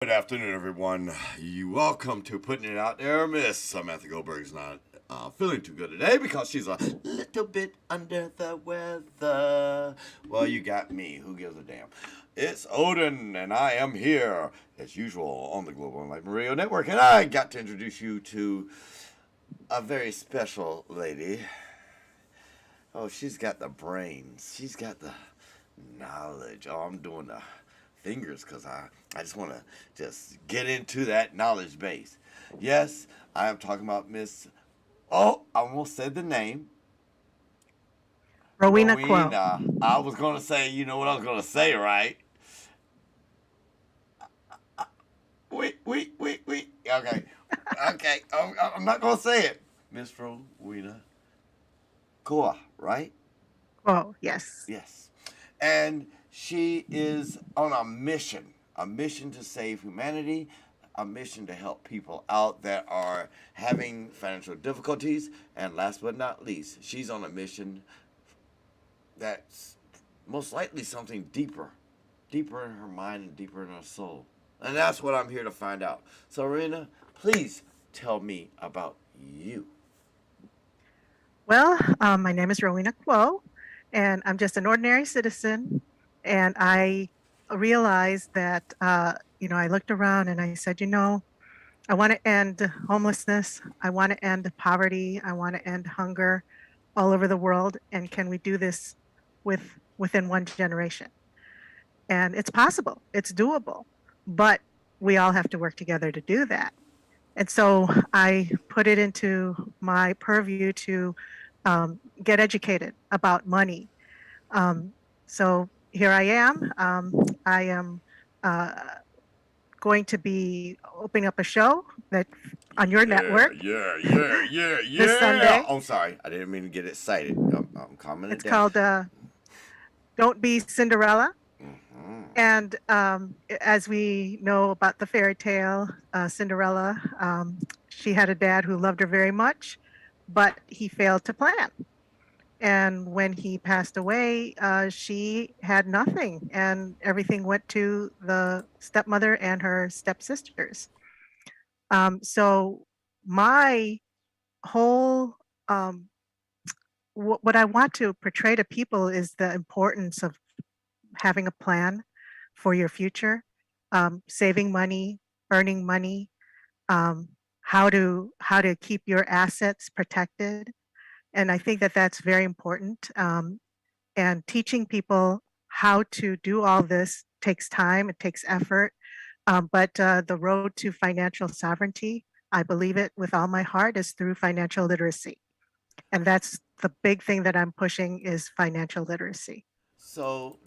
Good afternoon, everyone. You welcome to Putting It Out There. Miss Samantha Goldberg is not feeling too good today because she's a little bit under the weather. Well, you got me. Who gives a damn? It's Odin, and I am here, as usual, on the Global Enlightenment Radio Network. And I got to introduce you to a very special lady. Oh, she's got the brains. She's got the knowledge. Oh, I'm doing the fingers because I just want to just get into that knowledge base. Yes, I am talking about Miss, I almost said the name. Rowena Kuo. Rowena. I was going to say, you know what I was going to say, right? Wait. Okay. Okay. I'm not going to say it. Miss Rowena Kuo, right? Oh, yes. Yes. And she is on a mission to save humanity, a mission to help people out that are having financial difficulties, and last but not least, she's on a mission that's most likely something deeper in her mind and deeper in her soul. And that's what I'm here to find out. So, Rowena, please tell me about you. Well, my name is Rowena Kuo, and I'm just an ordinary citizen. And I realized that, I looked around and I said, I want to end homelessness. I want to end poverty. I want to end hunger all over the world. And can we do this within one generation? And it's possible. It's doable. But we all have to work together to do that. And so I put it into my purview to get educated about money. So here I am. I am going to be opening up a show that on your network. Yeah. This Sunday. Oh, sorry. I didn't mean to get excited. I'm calming it down. It's called Don't Be Cinderella. Mm-hmm. And as we know about the fairy tale, Cinderella, she had a dad who loved her very much, but he failed to plan. And when he passed away, she had nothing, and everything went to the stepmother and her stepsisters. So my whole, what I want to portray to people is the importance of having a plan for your future, saving money, earning money, how to keep your assets protected. And I think that that's very important. And teaching people how to do all this takes time, it takes effort. But the road to financial sovereignty, I believe it with all my heart, is through financial literacy. And that's the big thing that I'm pushing is financial literacy. So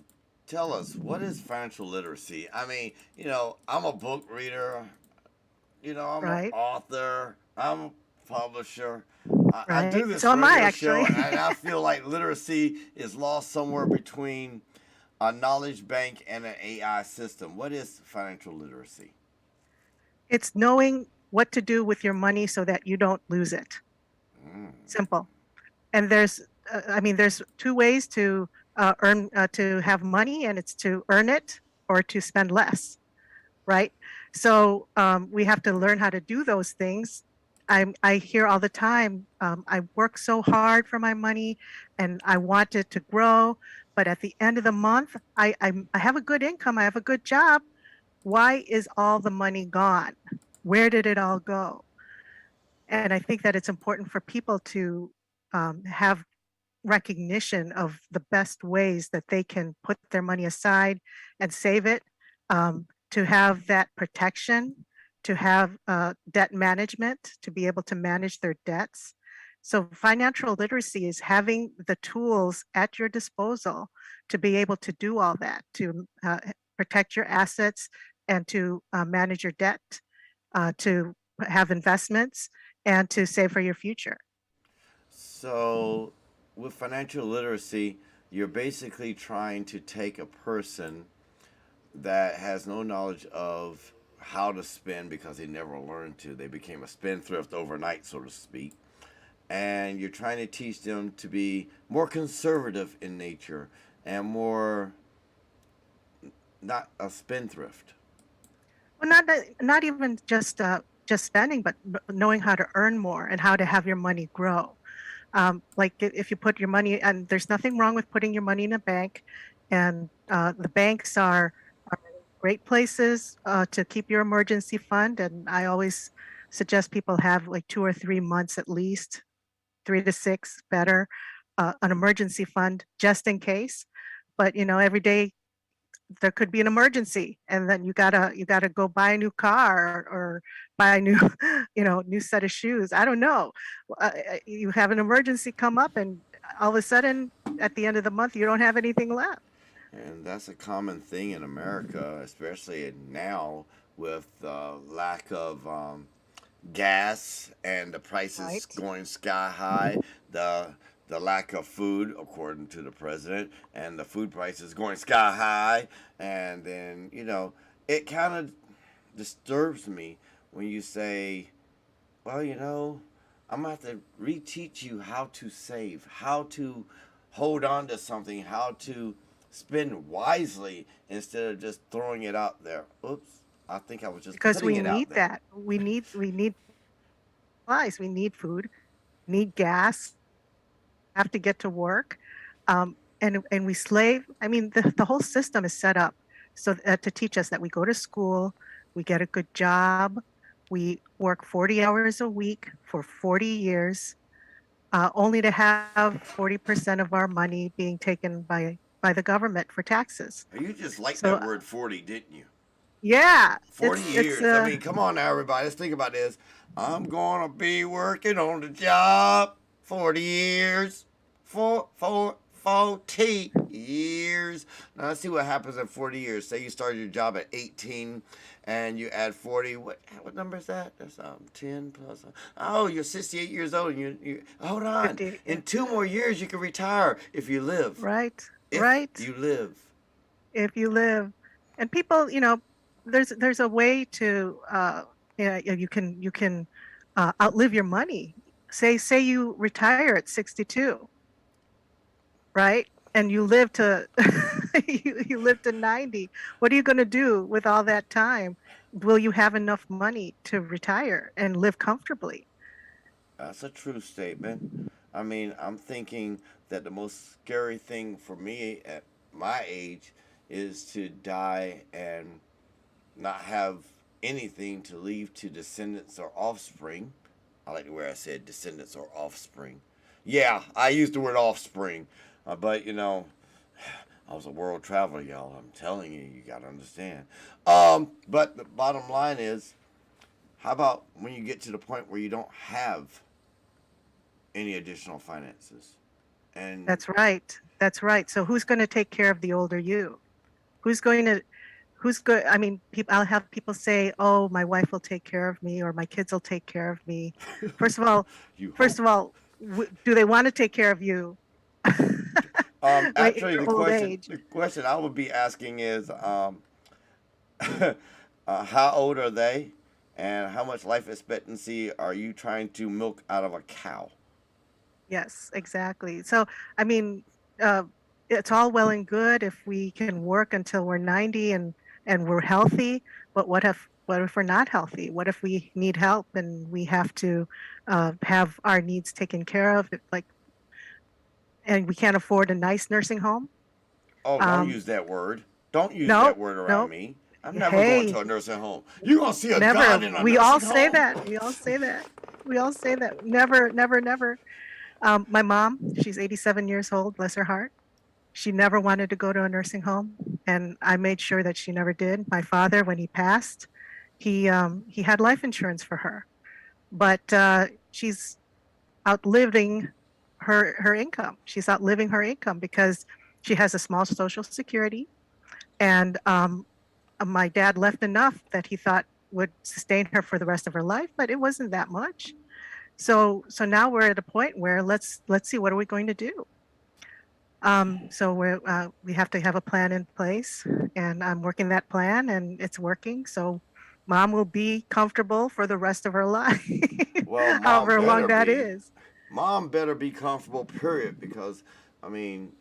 tell us, what is financial literacy? I mean, I'm a book reader, I'm an Right, author, I'm a publisher. I do right. this So am I radio show, actually. and I feel like literacy is lost somewhere between a knowledge bank and an AI system. What is financial literacy? It's knowing what to do with your money so that you don't lose it. Mm. Simple. And there's two ways to to have money, and it's to earn it or to spend less, right? So we have to learn how to do those things. I hear all the time, I work so hard for my money and I want it to grow, but at the end of the month, I have a good income, I have a good job. Why is all the money gone? Where did it all go? And I think that it's important for people to have recognition of the best ways that they can put their money aside and save it, to have that protection, to have debt management, to be able to manage their debts. So financial literacy is having the tools at your disposal to be able to do all that, to protect your assets and to manage your debt, to have investments and to save for your future. So, with financial literacy, you're basically trying to take a person that has no knowledge of how to spend because they never learned to. They became a spendthrift overnight, so to speak. And you're trying to teach them to be more conservative in nature and more not a spendthrift. Well, not even just spending, but knowing how to earn more and how to have your money grow. Like if you put your money, and there's nothing wrong with putting your money in a bank, and the banks are great places to keep your emergency fund. And I always suggest people have like 2 or 3 months at least, 3 to 6 better, an emergency fund just in case. But every day there could be an emergency, and then you gotta go buy a new car, or buy a new new set of shoes. I don't know. You have an emergency come up, and all of a sudden at the end of the month you don't have anything left. And that's a common thing in America, especially now with the lack of gas and the prices Right. going sky high. The the lack of food, according to the president, and the food prices going sky high. And then it kind of disturbs me when you say, well, I'm gonna have to reteach you how to save, how to hold on to something, how to spend wisely instead of just throwing it out there. Oops, I think I was just Because putting we it out need there. that. We need supplies. We need food, need gas, have to get to work. And we slave. I mean, the whole system is set up so to teach us that we go to school, we get a good job, we work 40 hours a week for 40 years, only to have 40% of our money being taken by the government for taxes. You just like So that word 40, didn't you? yeah, 40 it's years. I mean, come on now, everybody. Let's think about this. I'm going to be working on the job 40 years. 40 years. Now, let's see what happens in 40 years. Say you started your job at 18 and you add 40. What number is that? That's 10 plus. Oh, you're 68 years old. And you hold on. 50. Yeah. In 2 more years, you can retire if you live. Right, If right. you live. If you live, and people, there's a way to yeah, you can outlive your money. Say you retire at 62, right? And you live to you live to 90. What are you going to do with all that time? Will you have enough money to retire and live comfortably? That's a true statement. I mean, I'm thinking that the most scary thing for me at my age is to die and not have anything to leave to descendants or offspring. I like the way I said descendants or offspring. Yeah, I used the word offspring, but I was a world traveler, y'all. I'm telling you, you gotta understand. But the bottom line is, how about when you get to the point where you don't have any additional finances? And That's right. That's right. So who's going to take care of the older you? Who's going to who's good? I mean, I'll have people say, "Oh, my wife will take care of me, or my kids will take care of me." First of all, you first hope. of all, do they want to take care of you, like in Actually, your old age? the question I would be asking is, how old are they, and how much life expectancy are you trying to milk out of a cow? Yes, exactly. So, I mean, uh, it's all well and good if we can work until we're 90 and we're healthy, but what if we're not healthy? What if we need help and we have to have our needs taken care of, like, and we can't afford a nice nursing home? Oh, don't Um, use that word. Don't use that no, word around no. me. I'm never going Hey, to a nursing home. You gonna see a never. god in a We all nursing say home? that. We all say that. We all say that. Never, never, never. My mom, she's 87 years old, bless her heart. She never wanted to go to a nursing home, and I made sure that she never did. My father, when he passed, he had life insurance for her, but she's outliving her income. She's outliving her income because she has a small Social Security, and my dad left enough that he thought would sustain her for the rest of her life, but it wasn't that much. So now we're at a point where let's see, what are we going to do? So we have to have a plan in place, and I'm working that plan, and it's working. So mom will be comfortable for the rest of her life, Well, mom however long better that be. is. Mom better be comfortable. Period. Because I mean,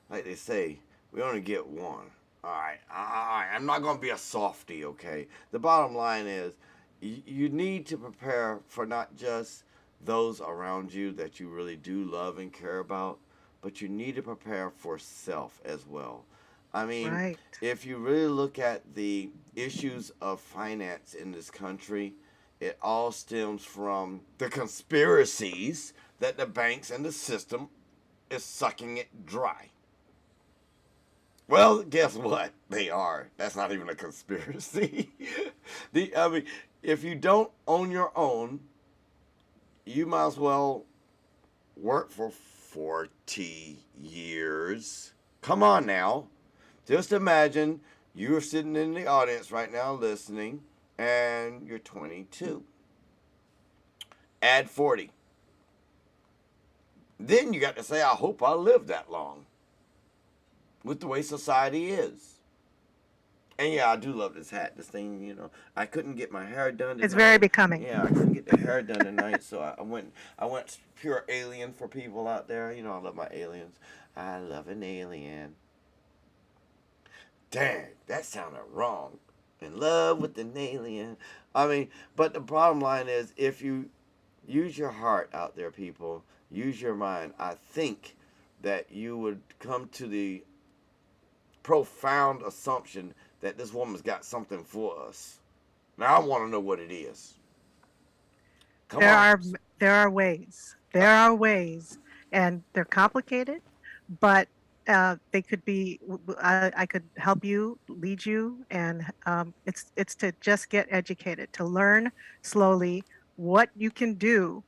like they say, we only get one. I'm not going to be a softie, okay? The bottom line is you need to prepare for not just those around you that you really do love and care about, but you need to prepare for self as well. I mean, Right. if you really look at the issues of finance in this country, it all stems from the conspiracies that the banks and the system is sucking it dry. Well, guess what? They are. That's not even a conspiracy. I mean, if you don't own your own, you might as well work for 40 years. Come on now. Just imagine you're sitting in the audience right now listening, and you're 22. Add 40. Then you got to say, I hope I live that long. With the way society is. And yeah, I do love this hat. This thing, I couldn't get my hair done tonight. It's very becoming. Yeah, I couldn't get the hair done tonight, so I went pure alien for people out there. I love my aliens. I love an alien. Dang, that sounded wrong. In love with an alien. I mean, but the bottom line is, if you use your heart out there, people, use your mind, I think that you would come to the profound assumption that this woman's got something for us. Now I want to know what it is. Come There on. are there are ways. There are ways, and they're complicated, but they could be. I could help you, lead you, and it's to just get educated, to learn slowly what you can do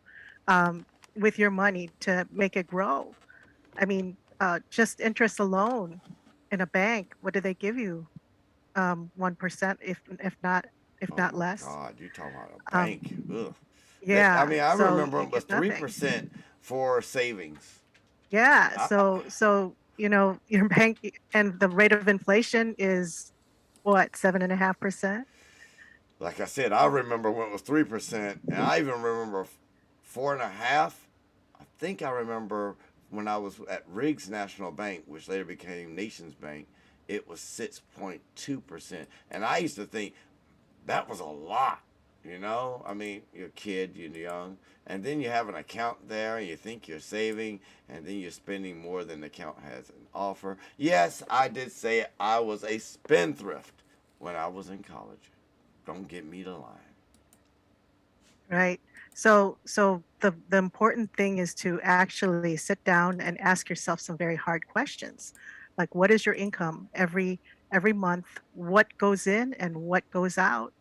with your money to make it grow. I mean, just interest alone in a bank, what do they give you? 1%, if Oh not my less. God, you talking about a Um, bank? Ugh. I yeah, mean, I so remember you it was get nothing. 3% for savings. Yeah, I, so your bank and the rate of inflation is what, 7.5%? like I said, I remember when it was 3%, and I even remember 4.5. I think I remember when I was at Riggs National Bank, which later became Nations Bank, it was 6.2%, and I used to think that was a lot. I mean, you're a kid, you're young, and then you have an account there, and you think you're saving, and then you're spending more than the account has an offer. Yes, I did say I was a spendthrift when I was in college. Don't get me to lying. Right. So the important thing is to actually sit down and ask yourself some very hard questions. Like, what is your income every month? What goes in and what goes out?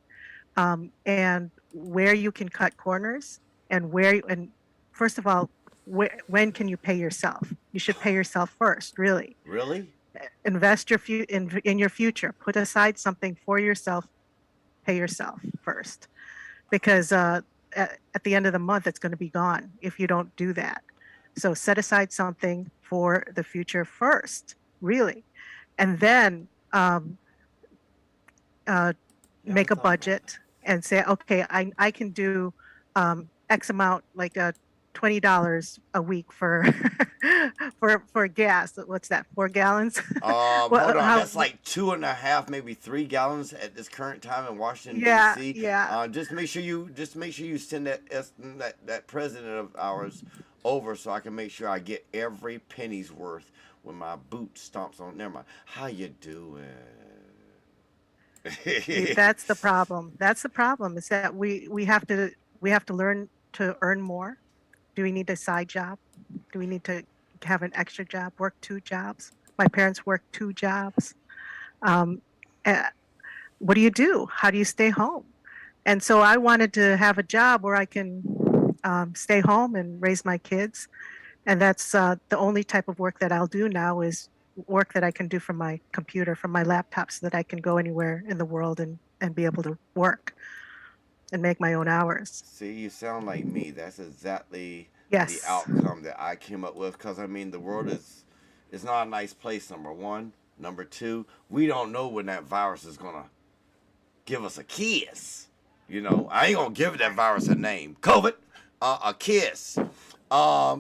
And where you can cut corners, and first of all, when can you pay yourself? You should pay yourself first, really. Really? Invest in your future. Put aside something for yourself. Pay yourself first, because at the end of the month, it's going to be gone if you don't do that. So set aside something for the future first, really, and then uh, Never make a thought about budget and say, okay, I can do X amount, like $20 a week for for gas. What's that? 4 gallons? that. Well, Hold on. how? That's like 2.5, maybe 3 gallons at this current time in Washington Yeah, D.C. yeah. Just make sure you send that president of ours over so I can make sure I get every penny's worth when my boot stomps on. Never mind. How you doing? See, that's the problem. That's the problem. Is that we have to learn to earn more. Do we need a side job? Do we need to have an extra job? Work 2 jobs? My parents worked 2 jobs. Um, uh, what do you do? How do you stay home? And so I wanted to have a job where I can stay home and raise my kids. And that's the only type of work that I'll do now, is work that I can do from my computer, from my laptop, so that I can go anywhere in the world and be able to work and make my own hours. See, you sound like me. That's exactly the Yes. outcome that I came up with. Because I mean, the world is not a nice place. Number one. Number two, we don't know when that virus is gonna give us a kiss. I ain't gonna give that virus a name. COVID, a kiss.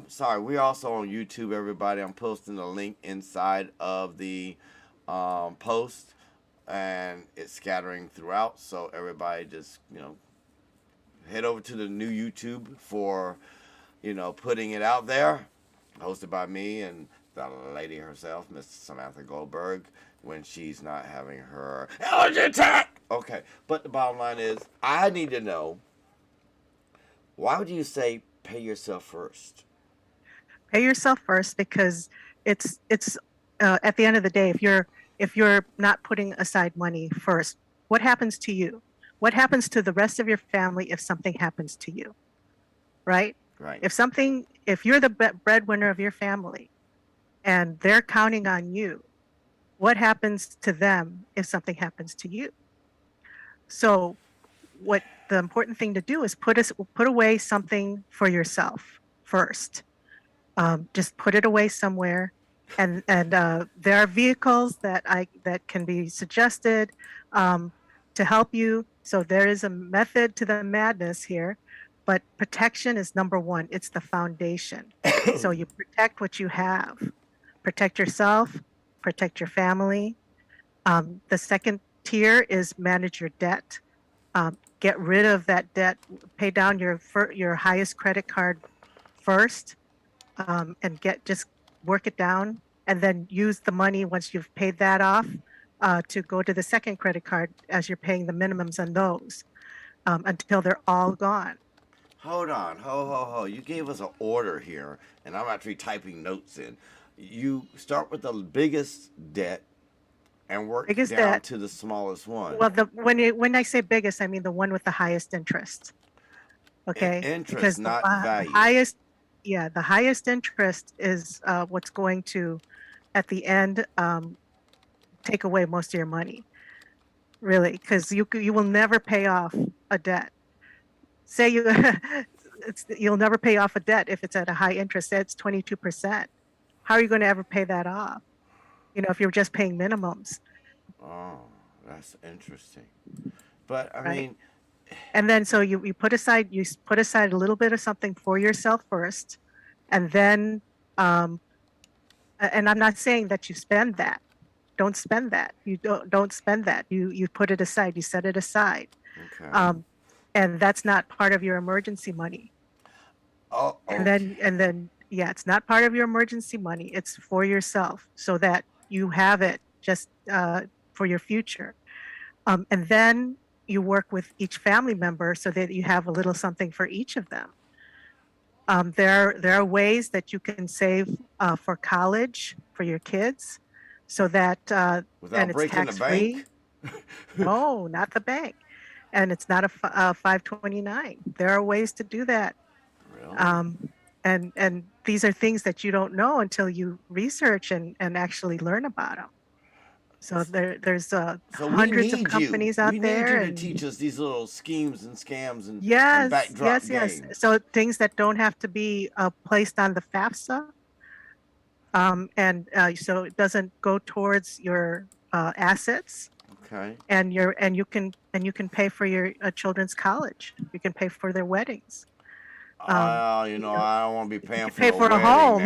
Sorry, we're also on YouTube, everybody. I'm posting a link inside of the post, and it's scattering throughout. So everybody just head over to the new YouTube for putting it out there. Hosted by me and the lady herself, Miss Samantha Goldberg, when she's not having her allergy attack. Okay, but the bottom line is, I need to know, why would you say pay yourself first? Pay yourself first because it's at the end of the day, if you're not putting aside money first, what happens to you? What happens to the rest of your family if something happens to you? Right? Right. If you're the breadwinner of your family and they're counting on you, what happens to them if something happens to you? So what the important thing to do is put away something for yourself first. Just put it away somewhere, and there are vehicles that can be suggested to help you. So there is a method to the madness here, but protection is number one. It's the foundation. So you protect what you have, protect yourself, protect your family. The second tier is manage your debt. Get rid of that debt. Pay down your highest credit card first, and just work it down, and then use the money once you've paid that off to go to the second credit card as you're paying the minimums on those until they're all gone. Hold on, ho. You gave us an order here, and I'm actually typing notes in. You start with the biggest debt and work down to the smallest one. Well, when I say biggest, I mean the one with the highest interest. Okay, interest, because not value. The highest interest is what's going to, at the end, take away most of your money. Really, because you will never pay off a debt. Say you'll never pay off a debt if it's at a high interest. Say it's 22%. How are you going to ever pay that off? If you're just paying minimums. Oh, that's interesting. But I mean. And then so you put aside a little bit of something for yourself first, and then and I'm not saying that you spend that. Don't spend that. You don't spend that. You put it aside. You set it aside. Okay. And that's not part of your emergency money. Oh. Okay. And then it's not part of your emergency money. It's for yourself, so that you have it just for your future. And then you work with each family member so that you have a little something for each of them. There are ways that you can save for college for your kids, so that without it's tax-free. No, not the bank, and it's not a 529. There are ways to do that. Really? And these are things that you don't know until you research and actually learn about them. So there's hundreds of companies out there. We need you to teach us these little schemes and scams and backdrop games. So things that don't have to be placed on the FAFSA, and so it doesn't go towards your assets. Okay. And you can pay for your children's college. You can pay for their weddings. I don't want to be paying for a home.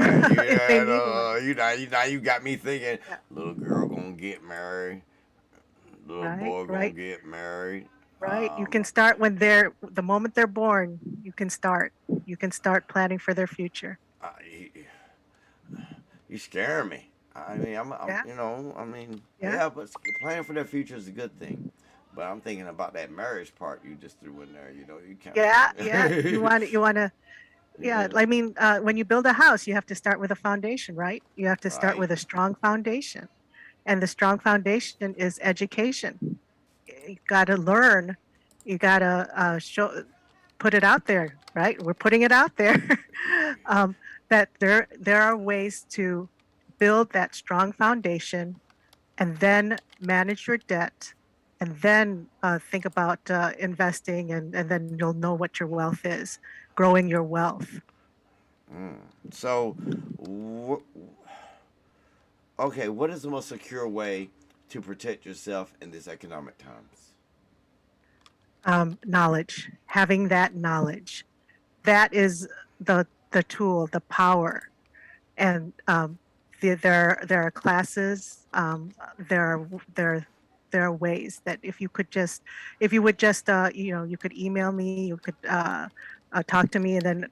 You got me thinking, little girl gonna get married, little boy gonna get married. Right. You can start when the moment they're born. You can start planning for their future. You scare me. I mean, but planning for their future is a good thing. But I'm thinking about that marriage part you just threw in there. You can't. Yeah. You want to. Yeah. I mean, when you build a house, you have to start with a foundation, right? You have to start with a strong foundation, and the strong foundation is education. You got to learn. You got to put it out there, right? We're putting it out there. That there are ways to build that strong foundation, and then manage your debt, and then think about investing, and then you'll know what your wealth is, growing your wealth. So, okay, what is the most secure way to protect yourself in these economic times? Knowledge, having that knowledge. That is the tool, the power. And there are classes. There are there are ways that if you would just you could email me, you could talk to me, and then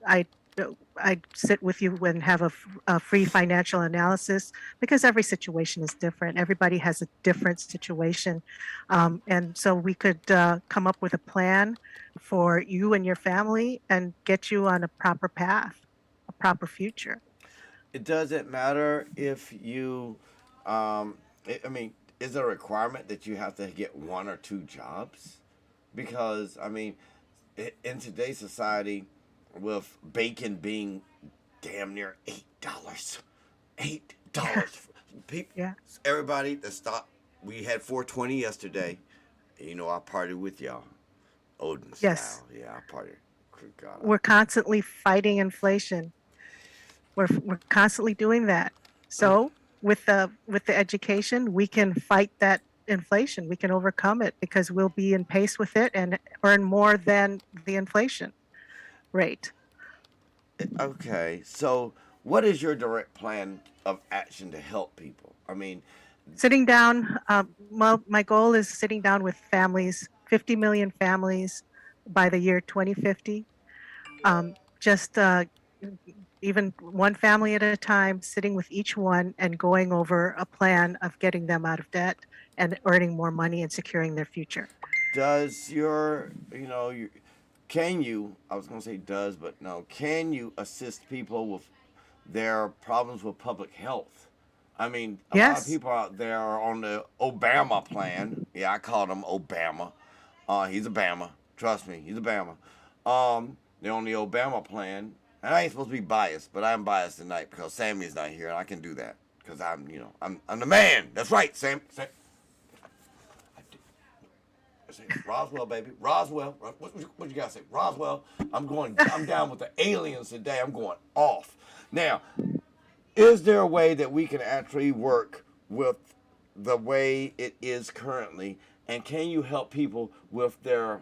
I'd sit with you and have a free financial analysis, because every situation is different. Everybody has a different situation, and so we could come up with a plan for you and your family and get you on a proper path, a proper future. It doesn't matter if you, I mean, is there a requirement that you have to get one or two jobs? Because, I mean, in today's society, with bacon being damn near $8, $8. People, Yeah. everybody that stopped, we had 420 yesterday. You know, I partied with y'all. Odin Yes. style. Yeah, I partied. Good God. We're constantly fighting inflation. We're constantly doing that. So with the education, we can fight that inflation. We can overcome it because we'll be in pace with it and earn more than the inflation rate. Okay, so what is your direct plan of action to help people? I mean, Sitting down, my goal is sitting down with families, 50 million families by the year 2050. Just even one family at a time, sitting with each one and going over a plan of getting them out of debt and earning more money and securing their future. does your, can you, I was going to say does, but no, can you assist people with their problems with public health? I mean, a lot of Yes, people out there are on the Obama plan. Yeah, I called him Obama. He's a Bama. Trust me, he's a Bama. They're on the Obama plan. And I ain't supposed to be biased, but I'm biased tonight because Sammy's not here, and I can do that because I'm the man. That's right, Sam. Say Roswell, baby. Roswell. What you gotta say? Roswell. I'm down with the aliens today. I'm going off. Now, is there a way that we can actually work with the way it is currently? And can you help people with their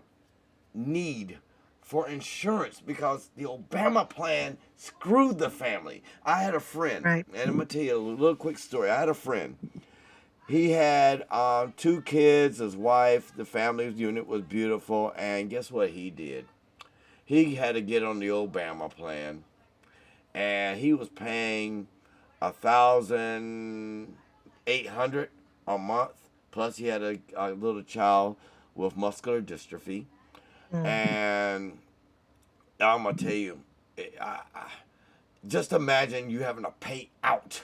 need for insurance? Because the Obama plan screwed the family. I had a friend, right. and I'm going to tell you a little quick story. I had a friend. He had two kids, his wife, the family unit was beautiful, and guess what he did? He had to get on the Obama plan, and he was paying 1,800 a month. Plus, he had a little child with muscular dystrophy, Mm. and I'm gonna tell you, just imagine you having to pay out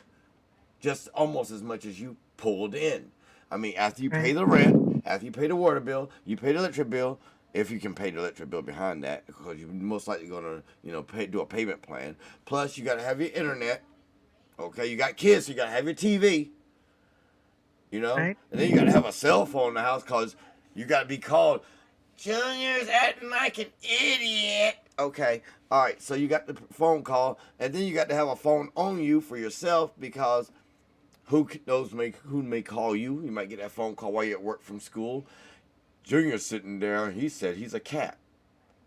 just almost as much as you pulled in. I mean, after you pay Right. the rent, after you pay the water bill, you pay the electric bill. If you can pay the electric bill behind that, because you're most likely gonna, do a payment plan. Plus, you gotta have your internet. Okay, you got kids, so you gotta have your TV. Right. And then you gotta have a cell phone in the house, cause you gotta be called. Junior's acting like an idiot. Okay, all right. So you got the phone call, and then you got to have a phone on you for yourself because who knows who may call you. You might get that phone call while you're at work from school. Junior's sitting there. He said he's a cat.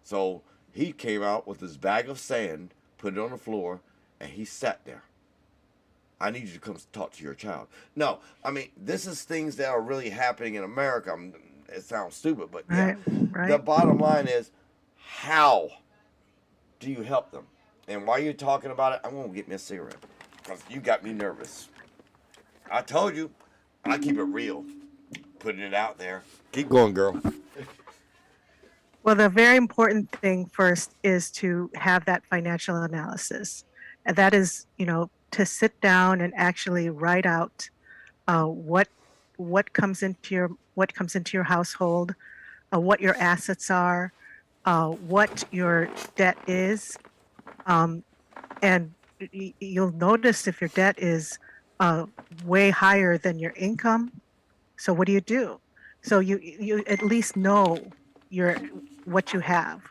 So he came out with his bag of sand, put it on the floor, and he sat there. I need you to come talk to your child. No, I mean, this is things that are really happening in America. It sounds stupid, but yeah. Right. The Right. bottom line is, how do you help them? And while you're talking about it, I'm going to get me a cigarette because you got me nervous. I told you, I keep it real, putting it out there. Keep going, girl. Well, the very important thing first is to have that financial analysis. And that is, to sit down and actually write out uh, what what comes into your household, what your assets are, what your debt is, um, and you'll notice if your debt is uh, way higher than your income. So what do you do? So you at least know your what you have,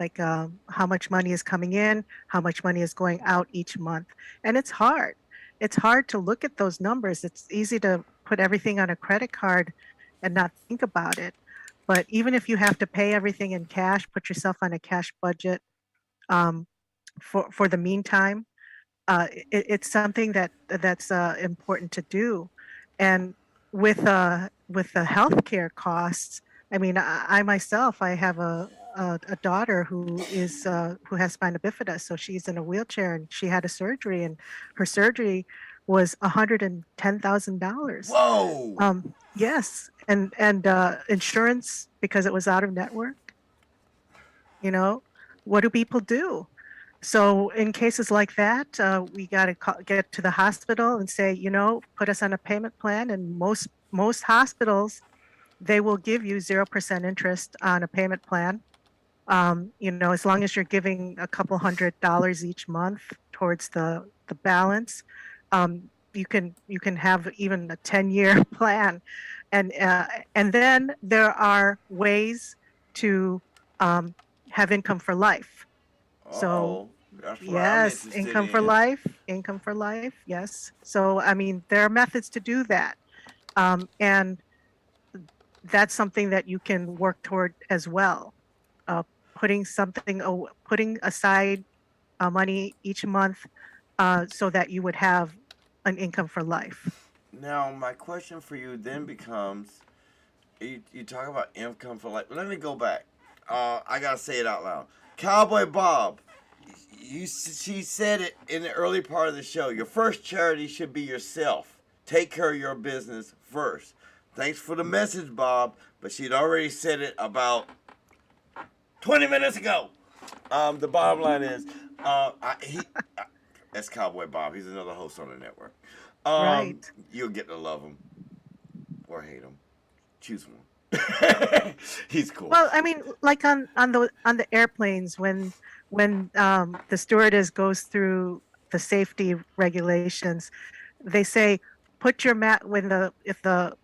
like how much money is coming in, how much money is going out each month, and it's hard. It's hard to look at those numbers. It's easy to put everything on a credit card and not think about it. But even if you have to pay everything in cash, put yourself on a cash budget um, for the meantime. it's something that's important to do. And with the healthcare costs, I mean, I myself, I have a daughter who has spina bifida, so she's in a wheelchair, and she had a surgery, and her surgery was $110,000. Whoa! Yes, and insurance, because it was out of network. You know, what do people do? So in cases like that, we got to get to the hospital and say, put us on a payment plan. And most hospitals, they will give you 0% interest on a payment plan. As long as you're giving a couple $100 each month towards the balance, you can have even a 10-year plan, and then there are ways to um, have income for life. So Uh-oh. That's what I'm yes, interested in. income for life, yes. So I mean, there are methods to do that, and that's something that you can work toward as well. Uh, putting aside money each month, so that you would have an income for life. Now, my question for you then becomes, you talk about income for life. Let me go back. I gotta say it out loud. Cowboy Bob, she said it in the early part of the show. Your first charity should be yourself. Take care of your business first. Thanks for the message, Bob. But she'd already said it about 20 minutes ago. The bottom line is, that's Cowboy Bob. He's another host on the network. Right. You'll get to love him or hate him. Choose one. He's cool. Well, I mean, like on the airplanes, when the stewardess goes through the safety regulations, they say put your if the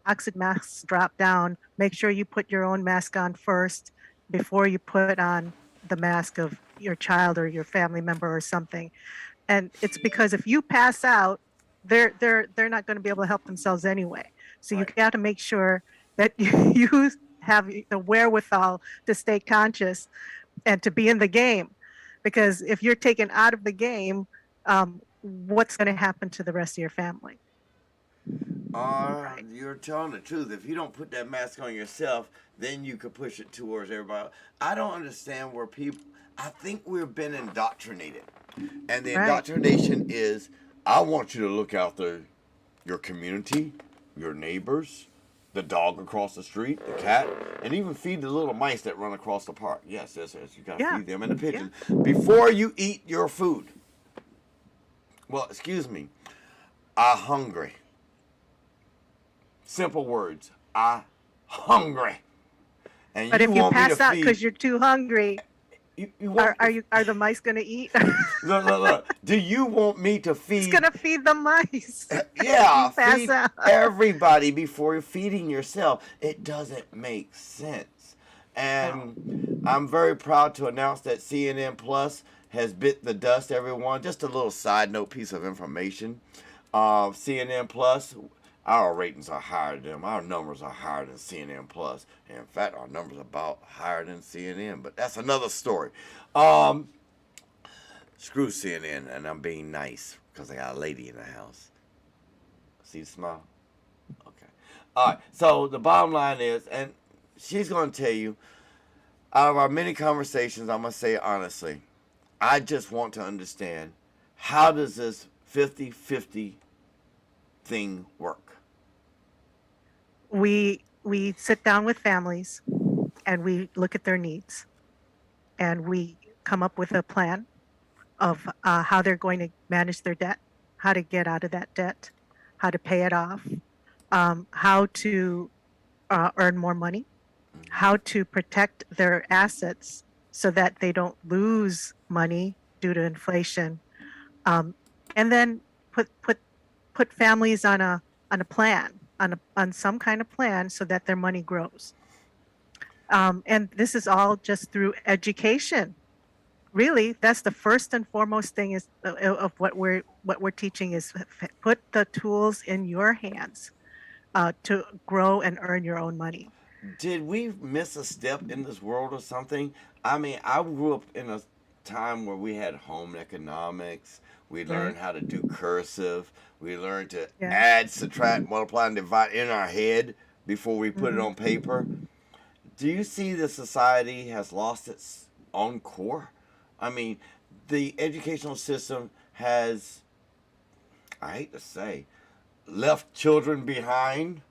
oxygen masks drop down, make sure you put your own mask on first before you put on the mask of your child or your family member or something. And it's because if you pass out, they're not going to be able to help themselves anyway. So you Right. got to make sure that you have the wherewithal to stay conscious and to be in the game, because if you're taken out of the game, what's going to happen to the rest of your family? Right. You're telling the truth. If you don't put that mask on yourself, then you could push it towards everybody. I don't understand where people. I think we've been indoctrinated, and the Right. indoctrination is, I want you to look after your community, your neighbors, the dog across the street, the cat, and even feed the little mice that run across the park. Yes, yes, yes. You gotta Yeah. feed them and the Yeah. pigeons before you eat your food. Well, excuse me. I'm hungry. Simple words. I hungry. And But you if you want me to pass out feed. because you're too hungry, You want. are the mice going to eat? Look. Do you want me to It's feed. going to feed the mice if Yeah, you pass feed out. everybody before you're feeding yourself. It doesn't make sense. No. And I'm very proud to announce that CNN Plus has bit the dust, everyone. Just a little side note piece of information. CNN Plus, our ratings are higher than them. Our numbers are higher than CNN Plus. And in fact, our numbers are about higher than CNN. But that's another story. Um, Screw CNN, and I'm being nice because I got a lady in the house. See the smile? Okay. All right. So the bottom line is, and she's going to tell you, out of our many conversations, I'm going to say honestly, I just want to understand, how does this 50-50 thing work? We sit down with families and we look at their needs, and we come up with a plan of how they're going to manage their debt, how to get out of that debt, how to pay it off, how to earn more money, how to protect their assets so that they don't lose money due to inflation, um, and then put families on a plan, on some kind of plan, so that their money grows. And this is all just through education. Really, that's the first and foremost thing is of what we're teaching is put the tools in your hands to grow and earn your own money. Did we miss a step in this world or something? I mean, I grew up in a time where we had home economics. We learned how to do cursive. We learned to Yeah. add, subtract, multiply, and divide in our head before we put it on paper. Do you see the society has lost its own core? I mean, the educational system has, I hate to say, left children behind.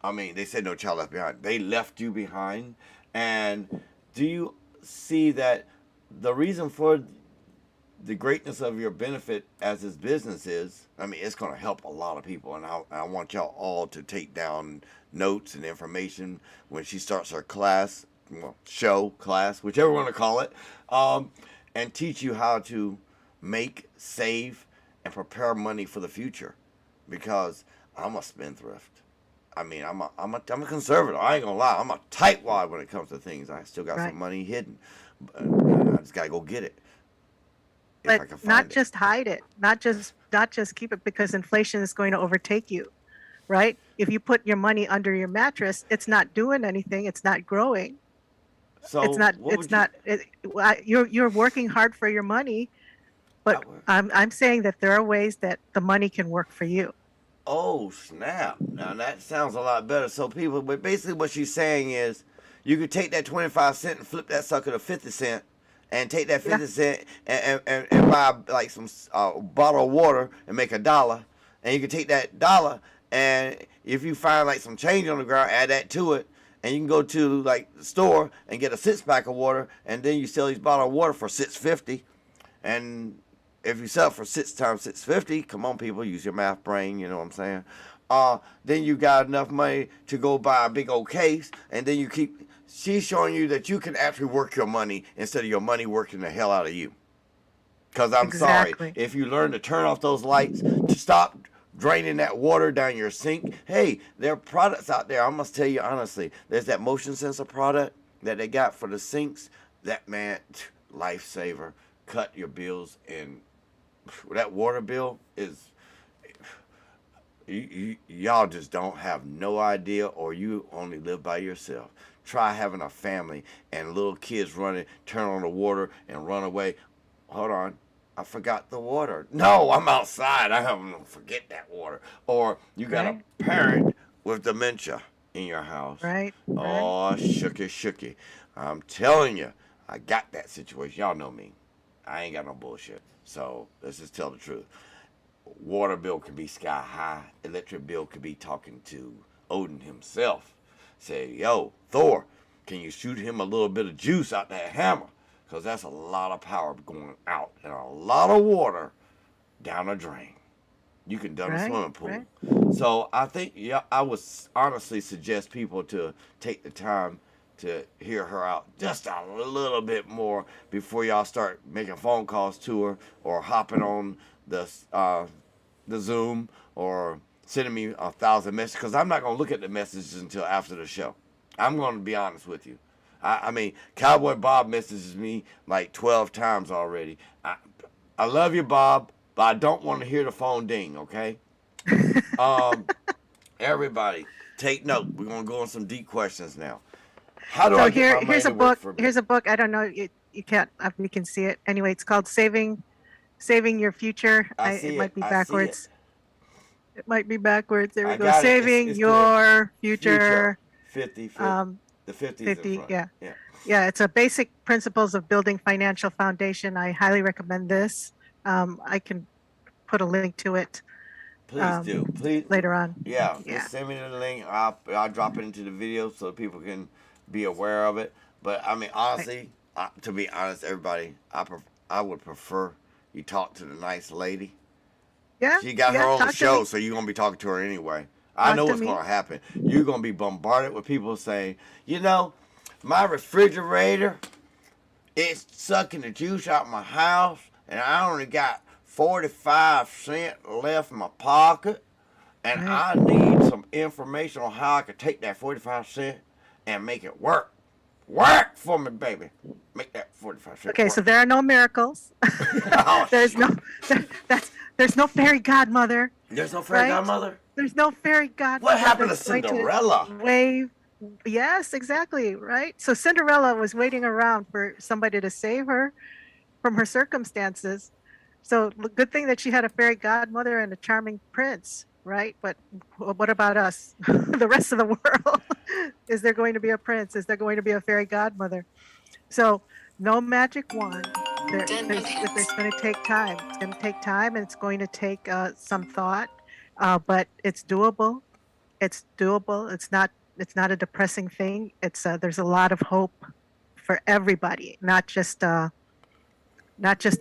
I mean, they said no child left behind. They left you behind. And do you see that the reason for the greatness of your benefit as this business is, I mean, it's going to help a lot of people. And I want y'all all to take down notes and information when she starts her class, well, show, class, whichever you want to call it, and teach you how to make, save, and prepare money for the future. Because I'm a spendthrift. I mean, I'm a conservative. I ain't gonna lie. I'm a tightwad when it comes to things. I still got some money hidden. I just gotta go get it. But not just hide it, not just keep it, because inflation is going to overtake you, right? If you put your money under your mattress, it's not doing anything. It's not growing. So it's not. You're working hard for your money, but I'm saying that there are ways that the money can work for you. Oh snap! Now that sounds a lot better. So people, but basically what she's saying is, you could take that 25 cent and flip that sucker to 50 cent. And take that 50 cent and buy like some bottle of water and make $1. And you can take that $1, and if you find like some change on the ground, add that to it. And you can go to like the store and get a 6-pack of water, and then you sell these bottles of water for $6.50. And if you sell it for 6 times $6.50, come on people, use your math brain, you know what I'm saying? Then you got enough money to go buy a big old case, and then you keep. She's showing you that you can actually work your money instead of your money working the hell out of you. Because I'm sorry, if you learn to turn off those lights, to stop draining that water down your sink. Hey, there are products out there. I must tell you honestly, there's that motion sensor product that they got for the sinks. That, man, lifesaver. Cut your bills, and that water bill is. Y'all just don't have no idea, or you only live by yourself. Try having a family and little kids running, turn on the water and run away. Hold on, I forgot the water. No, I'm outside. I haven't forget that water. Or you got a parent with dementia in your house. Right. Oh, shooky. I'm telling you, I got that situation. Y'all know me. I ain't got no bullshit. So let's just tell the truth. Water bill could be sky high. Electric bill could be talking to Odin himself. Say, yo, Thor, can you shoot him a little bit of juice out that hammer? Because that's a lot of power going out and a lot of water down a drain. You can dump a swimming pool. Right. So I think, I would honestly suggest people to take the time to hear her out just a little bit more before y'all start making phone calls to her or hopping on the Zoom or sending me 1,000 messages, because I'm not going to look at the messages until after the show. I'm going to be honest with you. I mean, Cowboy Bob messages me like 12 times already. I love you, Bob, but I don't want to hear the phone ding, okay? Everybody, take note. We're going to go on some deep questions now. How do I get my money to work for me? Here's a book. I don't know. You can't. You can see it. Anyway, it's called Saving Your Future. It might be backwards. It might be backwards. There we go. Saving Your Future. 50. The 50. 50. Yeah. It's a basic principles of building financial foundation. I highly recommend this. I can put a link to it. Please do. Please later on. Yeah. Just send me the link. I'll drop it into the video so people can be aware of it. But I mean, honestly, to be honest, everybody, I would prefer you talk to the nice lady. Yeah. She got her own show, so you're going to be talking to her anyway. I know what's going to happen. You're going to be bombarded with people saying, my refrigerator, it's sucking the juice out of my house, and I only got 45 cents left in my pocket, and I need some information on how I could take that 45 cents and make it work. Work for me, baby. Make that 45 cents Okay, work. so there are no miracles. There's no fairy godmother. There's no fairy godmother? There's no fairy godmother. What happened to Cinderella? Yes, exactly, right? So Cinderella was waiting around for somebody to save her, from her circumstances. So good thing that she had a fairy godmother and a charming prince, right? But what about us, the rest of the world? Is there going to be a prince? Is there going to be a fairy godmother? So no magic wand. There's going to take time. It's going to take time, and it's going to take some thought, but it's doable. It's doable. It's not a depressing thing. It's there's a lot of hope for everybody, not just the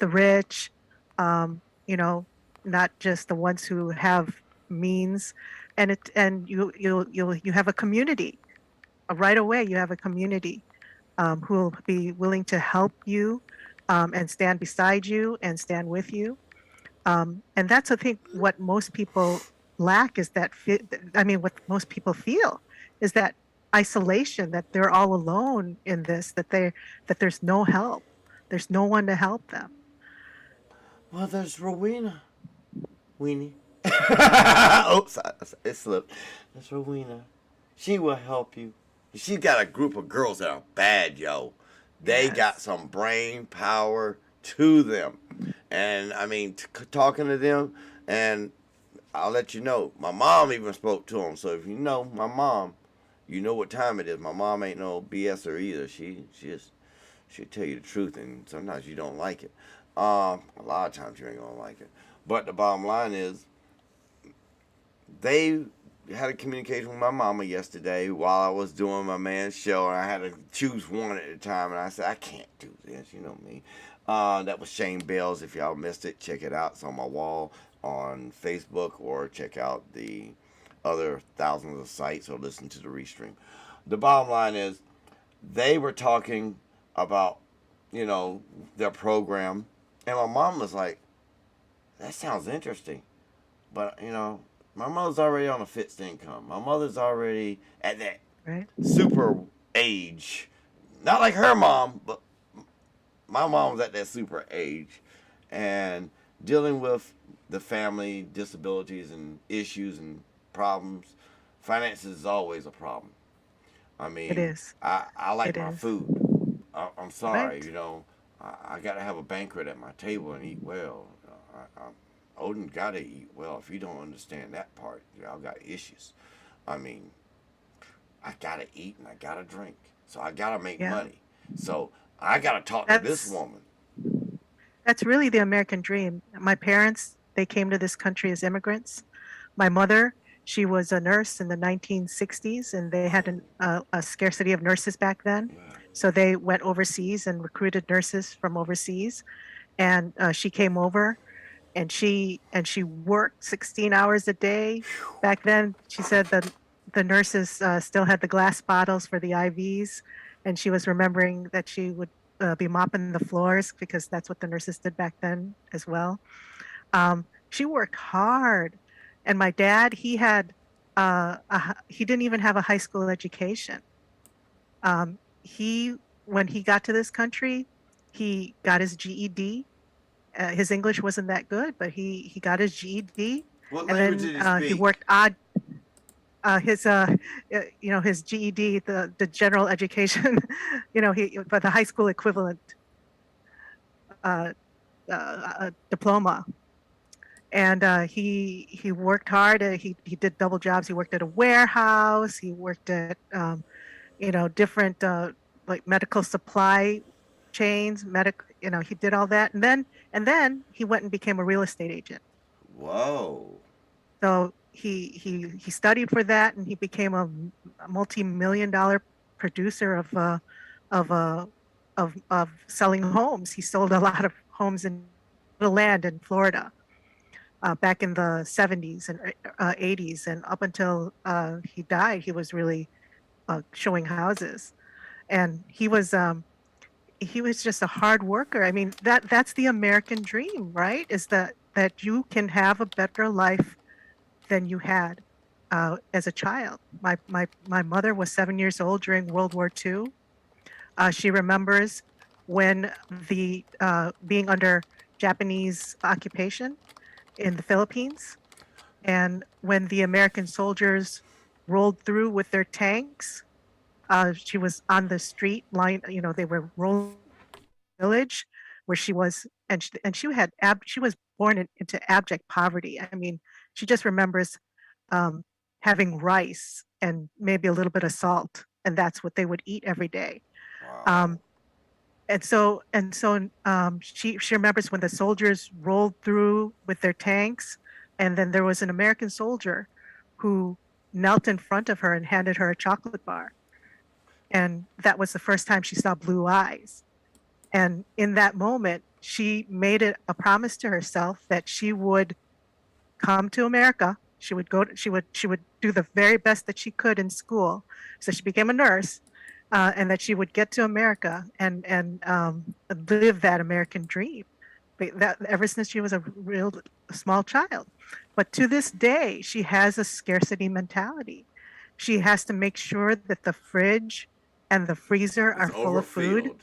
rich, um, you know, not just the ones who have means, and you have a community. Right away. You have a community who will be willing to help you and stand beside you and stand with you. And that's, I think, what most people lack is what most people feel is that isolation, that they're all alone in this, that there's no help, there's no one to help them. Well, there's Rowena. Weenie. Oops, it slipped. There's Rowena. She will help you. She's got a group of girls that are bad, yo. They Yes. got some brain power to them. And, I mean, talking to them, and I'll let you know, my mom even spoke to them. So if you know my mom, you know what time it is. My mom ain't no BSer either. She'll tell you the truth, and sometimes you don't like it. A lot of times you ain't gonna like it. But the bottom line is, they had a communication with my mama yesterday while I was doing my man's show, and I had to choose one at a time, and I said, I can't do this, you know me. That was Shane Bales. If y'all missed it, check it out. It's on my wall on Facebook, or check out the other thousands of sites, or listen to the restream. The bottom line is, they were talking about, their program, and my mom was like, that sounds interesting, but, my mother's already on a fixed income. My mother's already at that Right. super age. Not like her mom, but my mom was at that super age. And dealing with the family disabilities and issues and problems, finances is always a problem. I mean, It is. I like It my is. food. I'm sorry, Right. I got to have a banquet at my table and eat well. Odin got to eat well. If you don't understand that part, y'all got issues. I mean, I got to eat and I got to drink. So I got to make Yeah. money. So I got to talk to this That's woman. that's really the American dream. My parents, they came to this country as immigrants. My mother, she was a nurse in the 1960s, and they had a scarcity of nurses back then. So they went overseas and recruited nurses from overseas, and she came over, and she worked 16 hours a day. Back then, she said that the nurses still had the glass bottles for the IVs, and she was remembering that she would be mopping the floors because that's what the nurses did back then as well. She worked hard, and my dad, he didn't even have a high school education. He When he got to this country, he got his GED. His English wasn't that good, but he got his GED, What and language then did he he speak? worked odd. His GED, the general education, he but the high school equivalent uh, diploma. And he worked hard. He did double jobs. He worked at a warehouse. He worked at different like medical supply chains. He did all that, and then he went and became a real estate agent. Whoa. So he studied for that, and he became a multi-million dollar producer of uh, of selling homes. He sold a lot of homes in the land in Florida back in the 70s and 80s, and up until he died, he was really showing houses, and he was just a hard worker. I mean, that's the American dream, right? Is that you can have a better life than you had as a child. My mother was 7 years old during World War II. She remembers when the being under Japanese occupation in the Philippines, and when the American soldiers rolled through with their tanks. She was on the street line. They were rolling the village. where she was, she was born into abject poverty. I mean, she just remembers um, having rice and maybe a little bit of salt, and that's what they would eat every day. Wow. Um, she remembers when the soldiers rolled through with their tanks, and then there was an American soldier who knelt in front of her and handed her a chocolate bar, and that was the first time she saw blue eyes. And in that moment, she made it a promise to herself that she would come to America. She would do the very best that she could in school. So she became a nurse, and that she would get to America and live that American dream. But that ever since she was a real small child. But to this day, she has a scarcity mentality. She has to make sure that the fridge and the freezer It's are full of food. overfilled.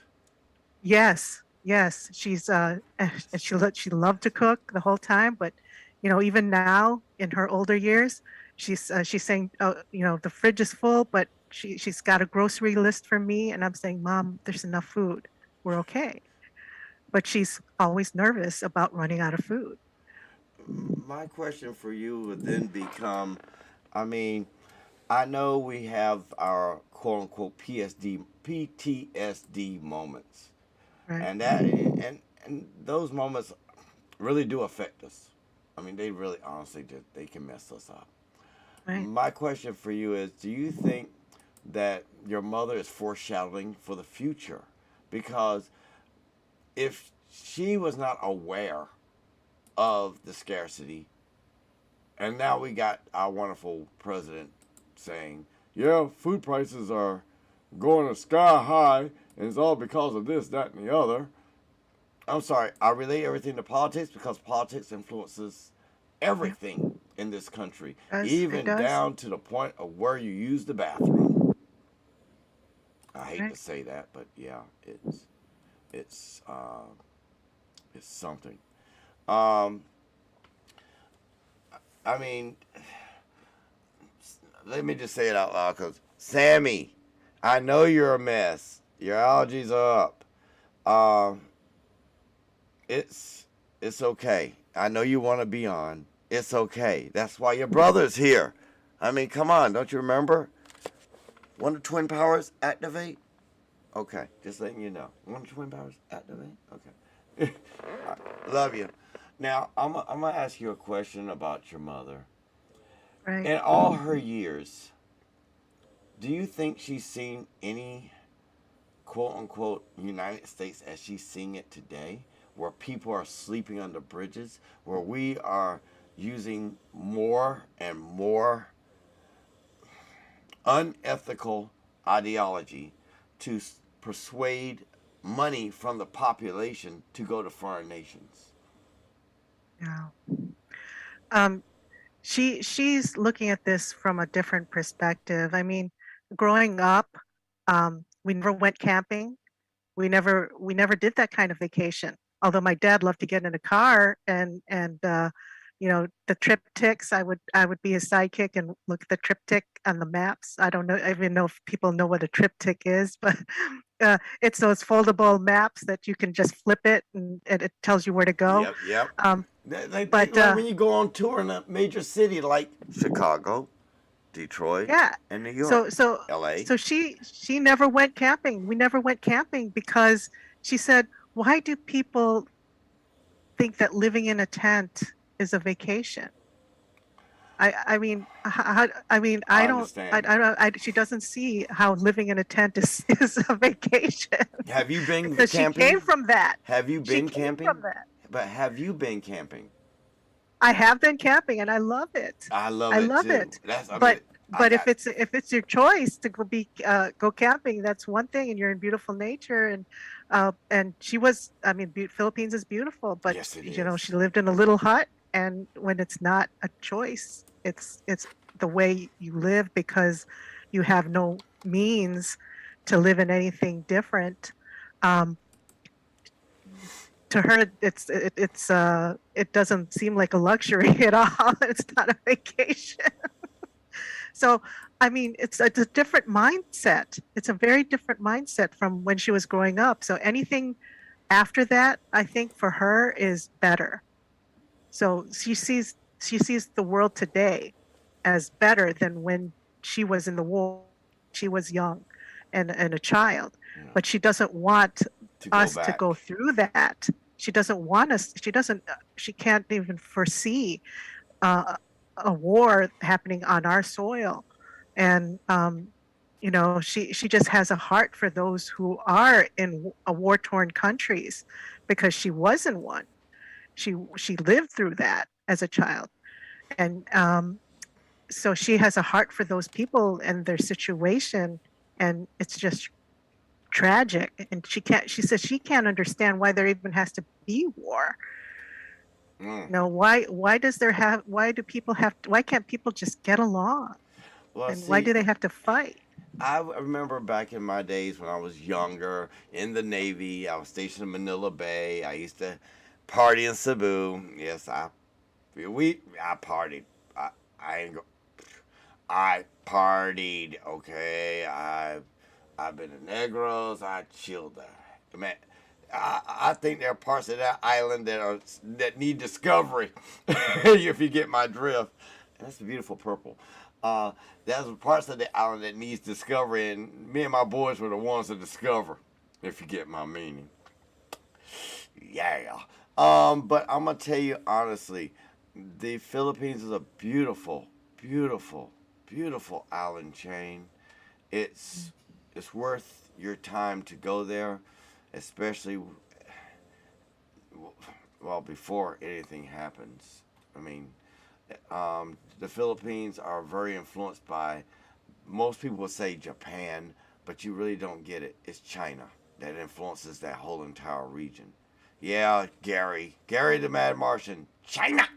Yes, yes, and she loved to cook the whole time, but even now in her older years, she's saying, "Oh, the fridge is full, but she's got a grocery list for me," and I'm saying, "Mom, there's enough food. We're okay." But she's always nervous about running out of food. My question for you would then become, I mean, I know we have our quote unquote PTSD moments, Right, and those moments really do affect us. I mean, they really honestly do. They can mess us up. right. My question for you is, do you think that your mother is foreshadowing for the future? Because if she was not aware of the scarcity, and now we got our wonderful president saying, yeah, food prices are going to sky high, and it's all because of this, that, and the other. I'm sorry, I relate everything to politics because politics influences Yeah, everything in this country, it even does. down to the point of where you use the bathroom. I hate to Right. say that, but yeah, it's uh, it's something. Um, I mean, let me just say it out loud, because Sammy, I know you're a mess. Your allergies are up. Um, it's it's okay. I know you want to be on. It's okay. That's why your brother's here. I mean, come on, don't you remember? When the twin powers activate? Okay, just letting you know. When the twin powers activate? Okay. I love you. Now, I'm going to ask you a question about your mother. Right. In all her years, do you think she's seen any quote unquote United States as she's seeing it today, where people are sleeping under bridges, where we are using more and more unethical ideology to persuade money from the population to go to foreign nations? Yeah. Um, she's looking at this from a different perspective. I mean, growing up, we never went camping. We never did that kind of vacation. Although my dad loved to get in a car and the triptychs, I would be his sidekick and look at the triptych on the maps. I don't know I even know if people know what a triptych is, but it's those foldable maps that you can just flip it and it tells you where to go. Yep, yep. Um, Like but when you go on tour in a major city like Chicago, Detroit, Yeah. and New So York, so L.A. so she never went camping. We never went camping because she said, "Why do people think that living in a tent is a vacation?" I mean, I mean, I understand. she doesn't see how living in a tent is is a vacation Have you been because she came camping? from that. Have you She been came from camping? that. But have you been camping? I have been camping and I love it. I love I it love too. it. That's, I mean, But I but got, if it's your choice to go camping, that's one thing, and you're in beautiful nature. And she was, I mean, Philippines is beautiful, but yes, it is. she lived in a little hut, and when it's not a choice, it's the way you live because you have no means to live in anything different. Um, to her it doesn't seem like a luxury at all. It's not a vacation. So I mean it's a different mindset. It's a very different mindset from when she was growing up. So anything after that, I think for her is better. So she sees the world today as better than when she was in the war. She was young and a child, Yeah. but she doesn't want To go us to back. go through that. She doesn't want us. She doesn't. She can't even foresee uh, a war happening on our soil, and she just has a heart for those who are in war torn countries because she was in one. She lived through that as a child, and so she has a heart for those people and their situation, and it's just tragic. And she says she can't understand why there even has to be war. Mm. Why do people why can't people just get along, Well, and why see, do they have to fight? I remember back in my days when I was younger in the Navy. I was stationed in Manila Bay. I used to party in Cebu. Yes, I partied. I ain't go, I partied. Okay, I've been to Negros. I chilled there. Man, I think there are parts of that island that need discovery. If you get my drift, and that's a beautiful purple. There's parts of the island that needs discovery, and me and my boys were the ones to discover. If you get my meaning, yeah. But I'm gonna tell you honestly, the Philippines is a beautiful, beautiful, beautiful island chain. It's it's worth your time to go there, especially well before anything happens. I mean, the Philippines are very influenced by, most people would say Japan, but you really don't get it. It's China that influences that whole entire region. Yeah, Gary the Mad Martian, China.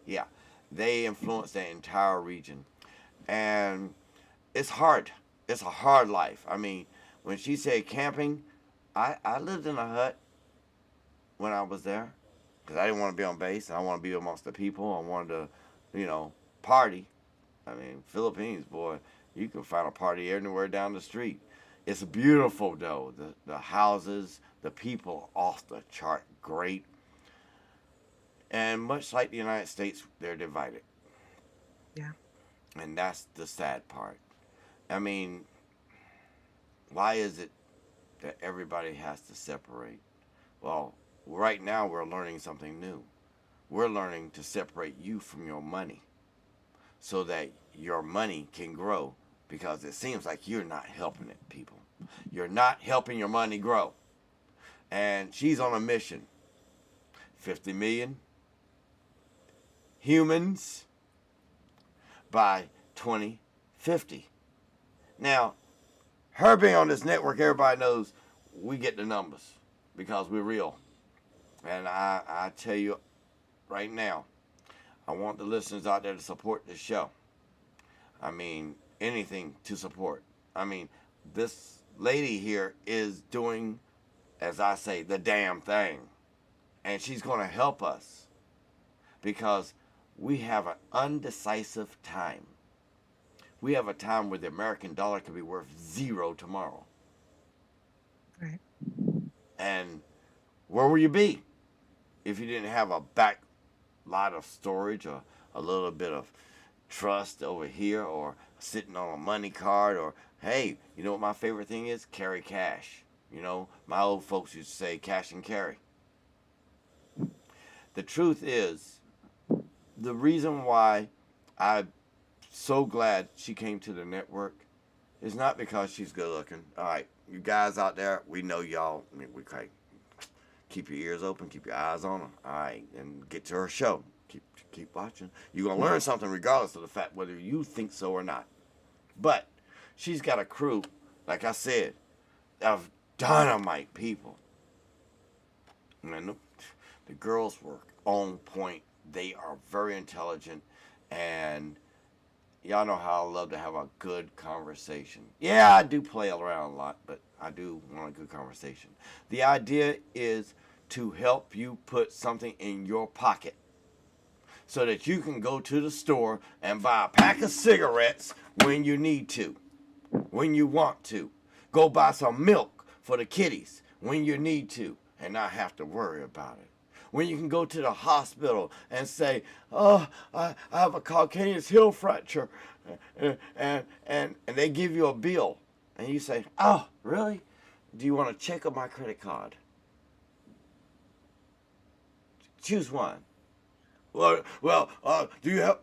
Yeah, they influence that entire region, and it's hard. It's a hard life. I mean, when she said camping, I lived in a hut when I was there because I didn't want to be on base. I want to be amongst the people. I wanted to, party. I mean, Philippines, boy, you can find a party anywhere down the street. It's beautiful though. The houses, the people, off the chart, great. And much like the United States, they're divided, Yeah. and that's the sad part. I mean, why is it that everybody has to separate? Well, right now we're learning something new. We're learning to separate you from your money so that your money can grow, because it seems like you're not helping it, people. You're not helping your money grow. And she's on a mission. 50 million humans by 2050. Now, her being on this network, everybody knows we get the numbers because we're real. And I tell you right now, I want the listeners out there to support this show. I mean, anything to support. I mean, this lady here is doing, as I say, the damn thing. And she's going to help us because we have an undecisive time. We have a time where the American dollar could be worth zero tomorrow. Right. And where will you be if you didn't have a back lot of storage or a little bit of trust over here, or sitting on a money card, or hey, you know what my favorite thing is? Carry cash. My old folks used to say cash and carry. The truth is, the reason why I'm so glad she came to the network is not because she's good looking. All right, you guys out there, we know y'all. I mean, we keep your ears open, keep your eyes on her. All right, and get to her show. Keep watching. You're gonna learn something regardless of the fact whether you think so or not. But she's got a crew, like I said, of dynamite people. And the girls were on point. They are very intelligent, and y'all know how I love to have a good conversation. Yeah, I do play around a lot, but I do want a good conversation. The idea is to help you put something in your pocket so that you can go to the store and buy a pack of cigarettes when you need to, when you want to. Go buy some milk for the kiddies when you need to. and not have to worry about it. When you can go to the hospital and say, "Oh, I have a calcaneus heel fracture," and they give you a bill, and you say, "Oh, really? Do you want a check or my credit card? Choose one." Do you have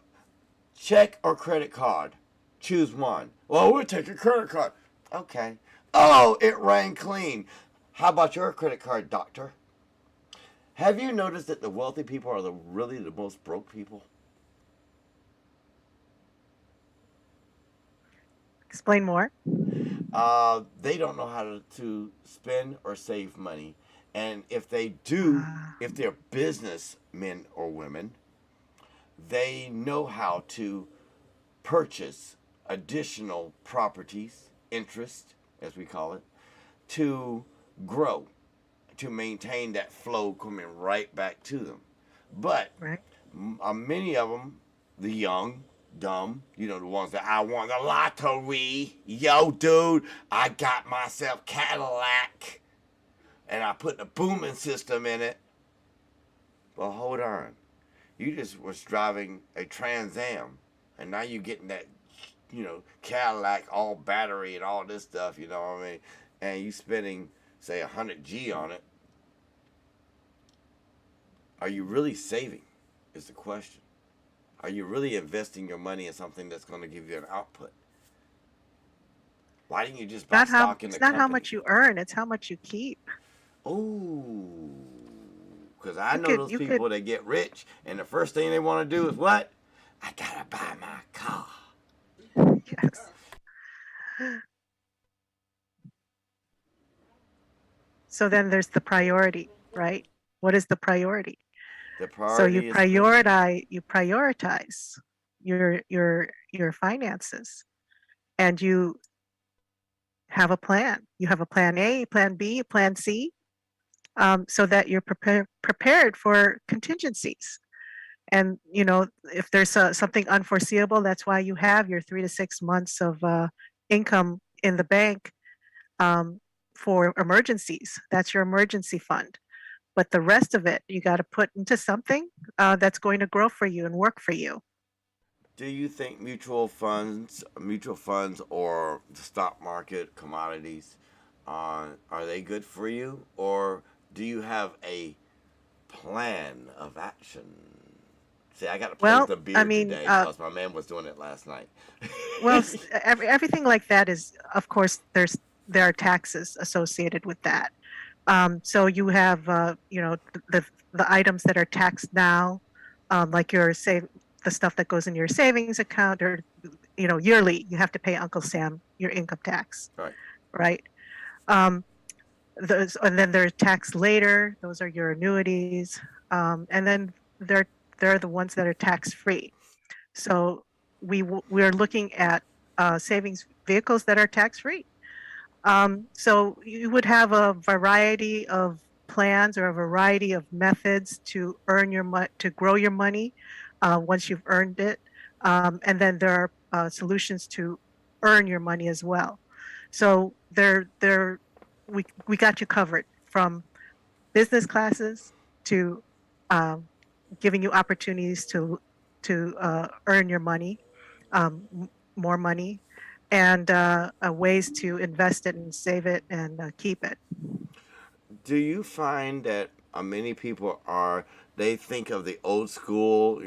check or credit card? Choose one. Well, we'll take a credit card. Okay. Oh, it rang clean. How about your credit card, doctor? Have you noticed that the wealthy people are really the most broke people? Explain more. They don't know how to spend or save money. And if they do, if they're businessmen or women, they know how to purchase additional properties, interest, as we call it, to grow, to maintain that flow coming right back to them. But Right. many of them, the young, dumb, the ones that I won the lottery. Yo, dude, I got myself Cadillac and I put the booming system in it. Well, hold on. You just was driving a Trans Am, and now you're getting that, Cadillac, all battery and all this stuff, you know what I mean? And you spending, say, 100G on it. Are you really saving, is the question. Are you really investing your money in something that's going to give you an output? Why didn't you just buy stock in the company? It's not how much you earn, it's how much you keep. Oh, because I know those people that get rich, and the first thing they want to do is what? I gotta buy my car. Yes. So then there's the priority, right? What is the priority? The priority so you prioritize your finances, and you have a plan. You have a plan A, plan B, plan C, so that you're prepared for contingencies. And if there's something unforeseeable, that's why you have your 3 to 6 months of income in the bank for emergencies. That's your emergency fund. But the rest of it, you got to put into something that's going to grow for you and work for you. Do you think mutual funds, or the stock market, commodities, are they good for you, or do you have a plan of action? See, I got to play with the beard today because my man was doing it last night. Well, everything like that is, of course, there are taxes associated with that. So you have, the items that are taxed now, like the stuff that goes in your savings account, or yearly you have to pay Uncle Sam your income tax. Right. And then they're taxed later. Those are your annuities, and then there are the ones that are tax free. So we're looking at savings vehicles that are tax free. So you would have a variety of plans or a variety of methods to earn to grow your money once you've earned it, and then there are solutions to earn your money as well. So we got you covered, from business classes to giving you opportunities to earn your money, more money, and ways to invest it and save it and keep it. Do you find that many people they think of the old school,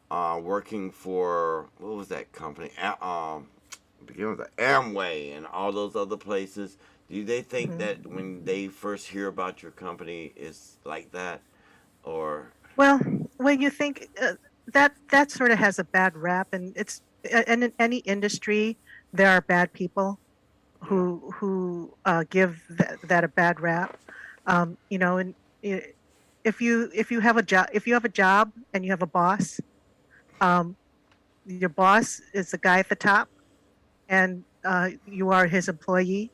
working for, what was that company? Beginning with the Amway and all those other places. Do they think that when they first hear about your company is like that, or? Well, when you think that sort of has a bad rap, and in any industry there are bad people who give that a bad rap. And if you have a job and you have a boss, your boss is the guy at the top, and you are his employee,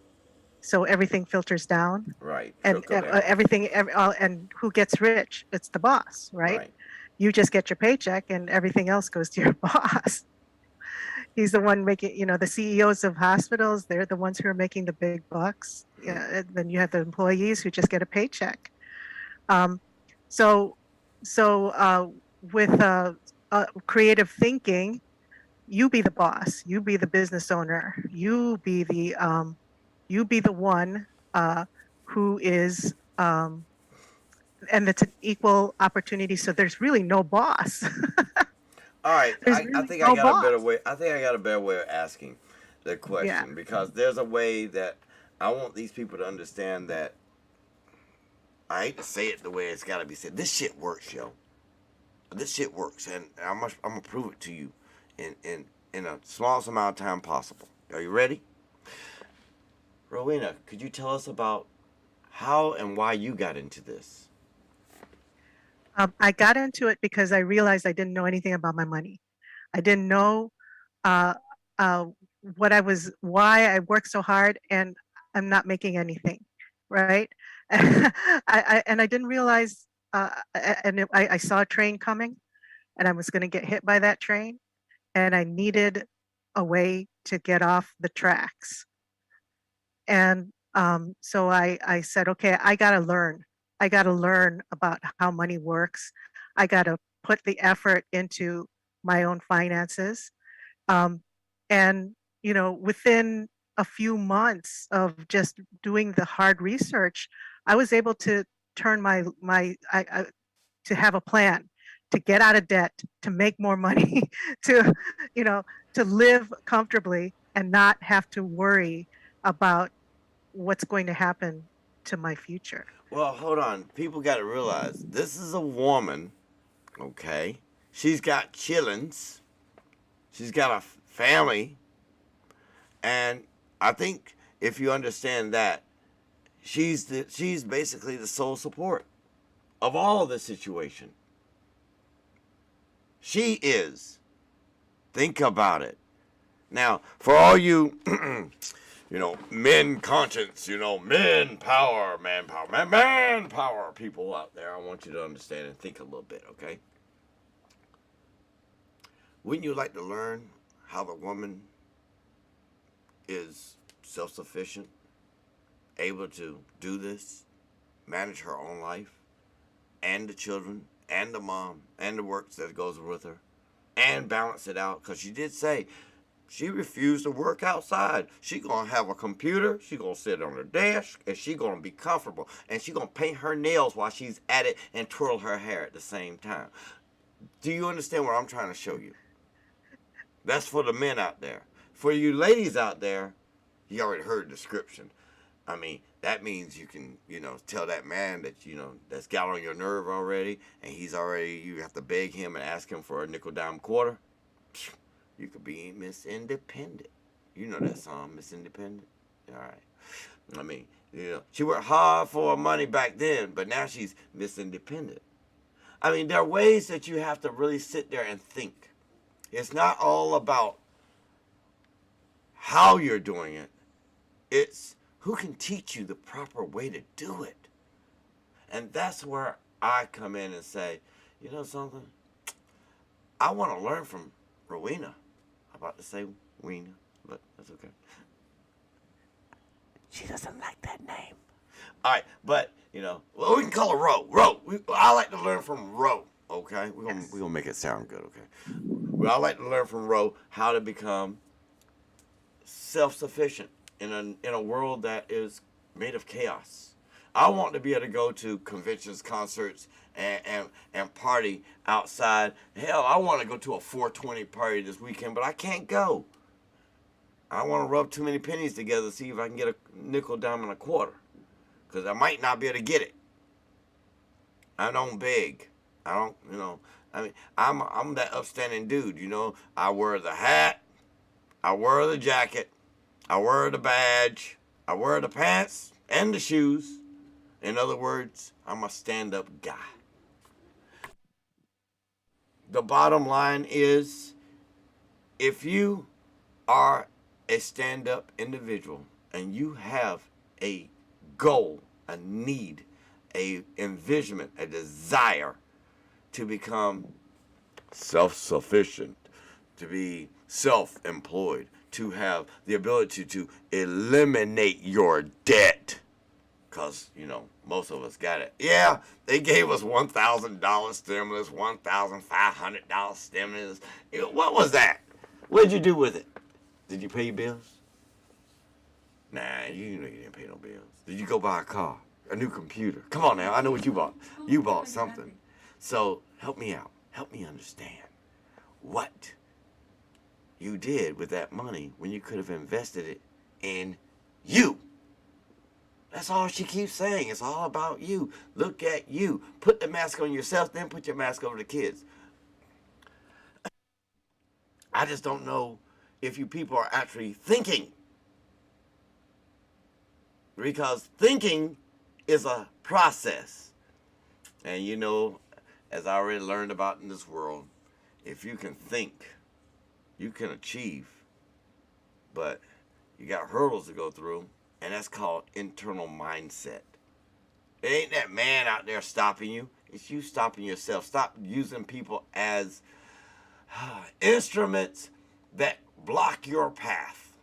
so everything filters down. Right. And and who gets rich? It's the boss, right? You just get your paycheck, and everything else goes to your boss. He's the one making, the CEOs of hospitals, they're the ones who are making the big bucks. And then you have the employees who just get a paycheck. Um, so with creative thinking, you be the boss, you be the business owner, you be the one who is and it's an equal opportunity. So there's really no boss. All right, There's I really think I no got a boss. better way. I think I got a better way of asking the Yeah. question, because there's a way that I want these people to understand that. I hate to say it the way it's got to be said. This shit works, yo. This shit works, and I'm gonna prove it to you in a smallest amount of time possible. Are you ready? Rowena, could you tell us about how and why you got into this? I got into it because I realized I didn't know anything about my money. I didn't know uh, uh, why I worked so hard and I'm not making anything, right? And I didn't realize, I saw a train coming and I was going to get hit by that train, and I needed a way to get off the tracks. And so I said, okay, I got to learn. I got to learn about how money works. I got to put the effort into my own finances. Um, and, within a few months of just doing the hard research, I was able to turn to have a plan, to get out of debt, to make more money, to, you know, to live comfortably and not have to worry about what's going to happen to my future. Well, hold on. People got to realize this is a woman, okay? She's got chillins. She's got a family. And I think if you understand that, she's basically the sole support of all of the situation. She is. Think about it. Now, for all you, men conscience, men power, man power people out there, I want you to understand and think a little bit, okay? Wouldn't you like to learn how the woman is self-sufficient, able to do this, manage her own life, and the children, and the mom, and the work that goes with her, and balance it out? Because she did say she refused to work outside. She gonna have a computer, she gonna sit on her desk, and she gonna be comfortable, and she gonna paint her nails while she's at it and twirl her hair at the same time. Do you understand what I'm trying to show you? That's for the men out there. For you ladies out there, you already heard the description. I mean, that means you can, tell that man that, that's got on your nerve already, and you have to beg him and ask him for a nickel, dime, quarter. You could be Miss Independent. You know that song, Miss Independent? All right. I mean, she worked hard for her money back then, but now she's Miss Independent. I mean, there are ways that you have to really sit there and think. It's not all about how you're doing it. It's who can teach you the proper way to do it. And that's where I come in and say, you know something? I want to learn from Rowena. I'm about to say Weena, but that's okay. She doesn't like that name. All right, but, well, we can call her Ro. I like to learn from Ro, okay? We're gonna make it sound good, okay? Well, I like to learn from Ro how to become self-sufficient in a world that is made of chaos. I want to be able to go to conventions, concerts, and party outside. Hell, I want to go to a 420 party this weekend, but I can't go. I want to rub too many pennies together to see if I can get a nickel, dime, and a quarter, because I might not be able to get it. I don't beg. I don't, I mean, I'm that upstanding dude, I wear the hat, I wear the jacket, I wear the badge, I wear the pants and the shoes. In other words, I'm a stand-up guy. The bottom line is, if you are a stand-up individual and you have a goal, a need, a envisionment, a desire to become self-sufficient, to be self-employed, to have the ability to eliminate your debt, because, most of us got it. Yeah, they gave us $1,000 stimulus, $1,500 stimulus. What was that? What did you do with it? Did you pay your bills? Nah, you didn't pay no bills. Did you go buy a car? A new computer? Come on now, I know what you bought. You bought something. So help me out. Help me understand what you did with that money when you could have invested it in you. That's all she keeps saying. It's all about you. Look at you. Put the mask on yourself, then put your mask over the kids. I just don't know if you people are actually thinking. Because thinking is a process. And as I already learned about in this world, if you can think, you can achieve. But you got hurdles to go through, and that's called internal mindset. It ain't that man out there stopping you. It's you stopping yourself. Stop using people as instruments that block your path.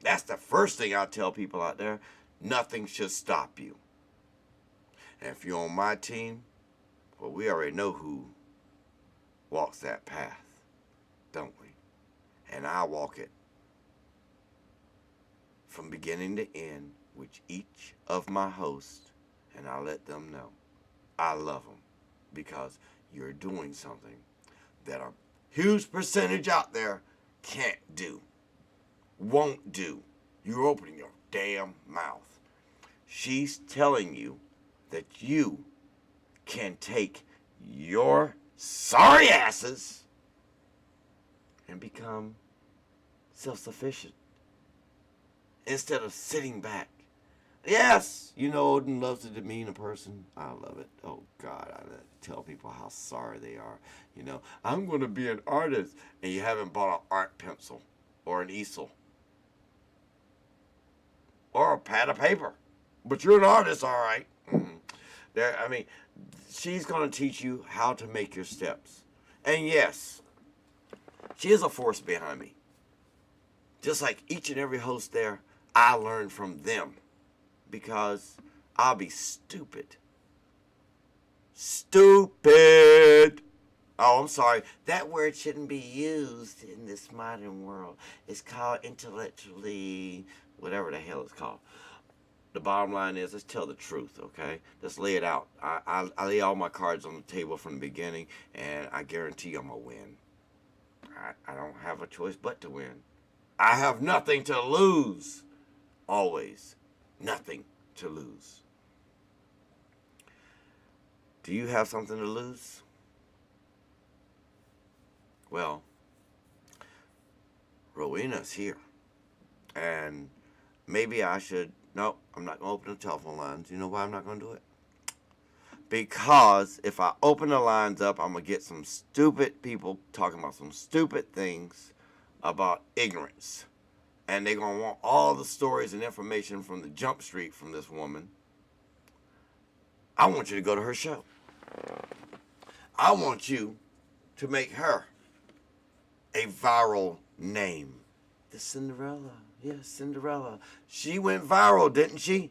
That's the first thing I tell people out there. Nothing should stop you. And if you're on my team, well, we already know who walks that path, don't we? And I walk it from beginning to end with each of my hosts, and I let them know I love them because you're doing something that a huge percentage out there can't do. Won't do. You're opening your damn mouth. She's telling you that you can take your sorry asses and become self-sufficient instead of sitting back. Yes, Odin loves to demean a person. I love it. Oh God, I tell people how sorry they are. I'm going to be an artist, and you haven't bought an art pencil or an easel or a pad of paper, but you're an artist, all right. She's going to teach you how to make your steps. And yes, she is a force behind me. Just like each and every host there, I learn from them because I'll be stupid. Stupid. Oh, I'm sorry. That word shouldn't be used in this modern world. It's called intellectually, whatever the hell it's called. The bottom line is, let's tell the truth, okay? Let's lay it out. I lay all my cards on the table from the beginning, and I guarantee I'm going to win. I don't have a choice but to win. I have nothing to lose. Always. Nothing to lose. Do you have something to lose? Well, Rowena's here. And maybe I should... No, I'm not going to open the telephone lines. You know why I'm not going to do it? Because if I open the lines up, I'm going to get some stupid people talking about some stupid things about ignorance. And they're going to want all the stories and information from the jump street from this woman. I want you to go to her show. I want you to make her a viral name. The Cinderella. Yes, Cinderella. She went viral, didn't she?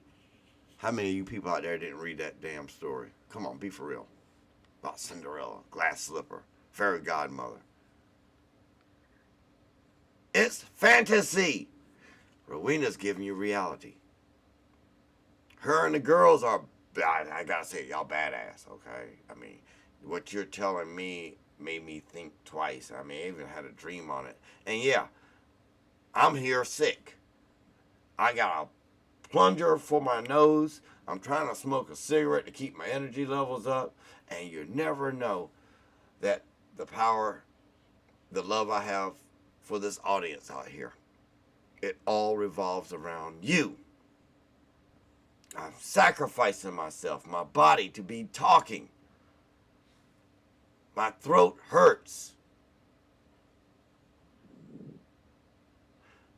How many of you people out there didn't read that damn story? Come on, be for real. About Cinderella, glass slipper, fairy godmother. It's fantasy. Rowena's giving you reality. Her and the girls are, I gotta say, y'all badass, okay? What you're telling me made me think twice. I even had a dream on it. And yeah, I'm here sick. I got a plunger for my nose. I'm trying to smoke a cigarette to keep my energy levels up. And you never know that the power, the love I have for this audience out here, it all revolves around you. I'm sacrificing myself, my body, to be talking. My throat hurts.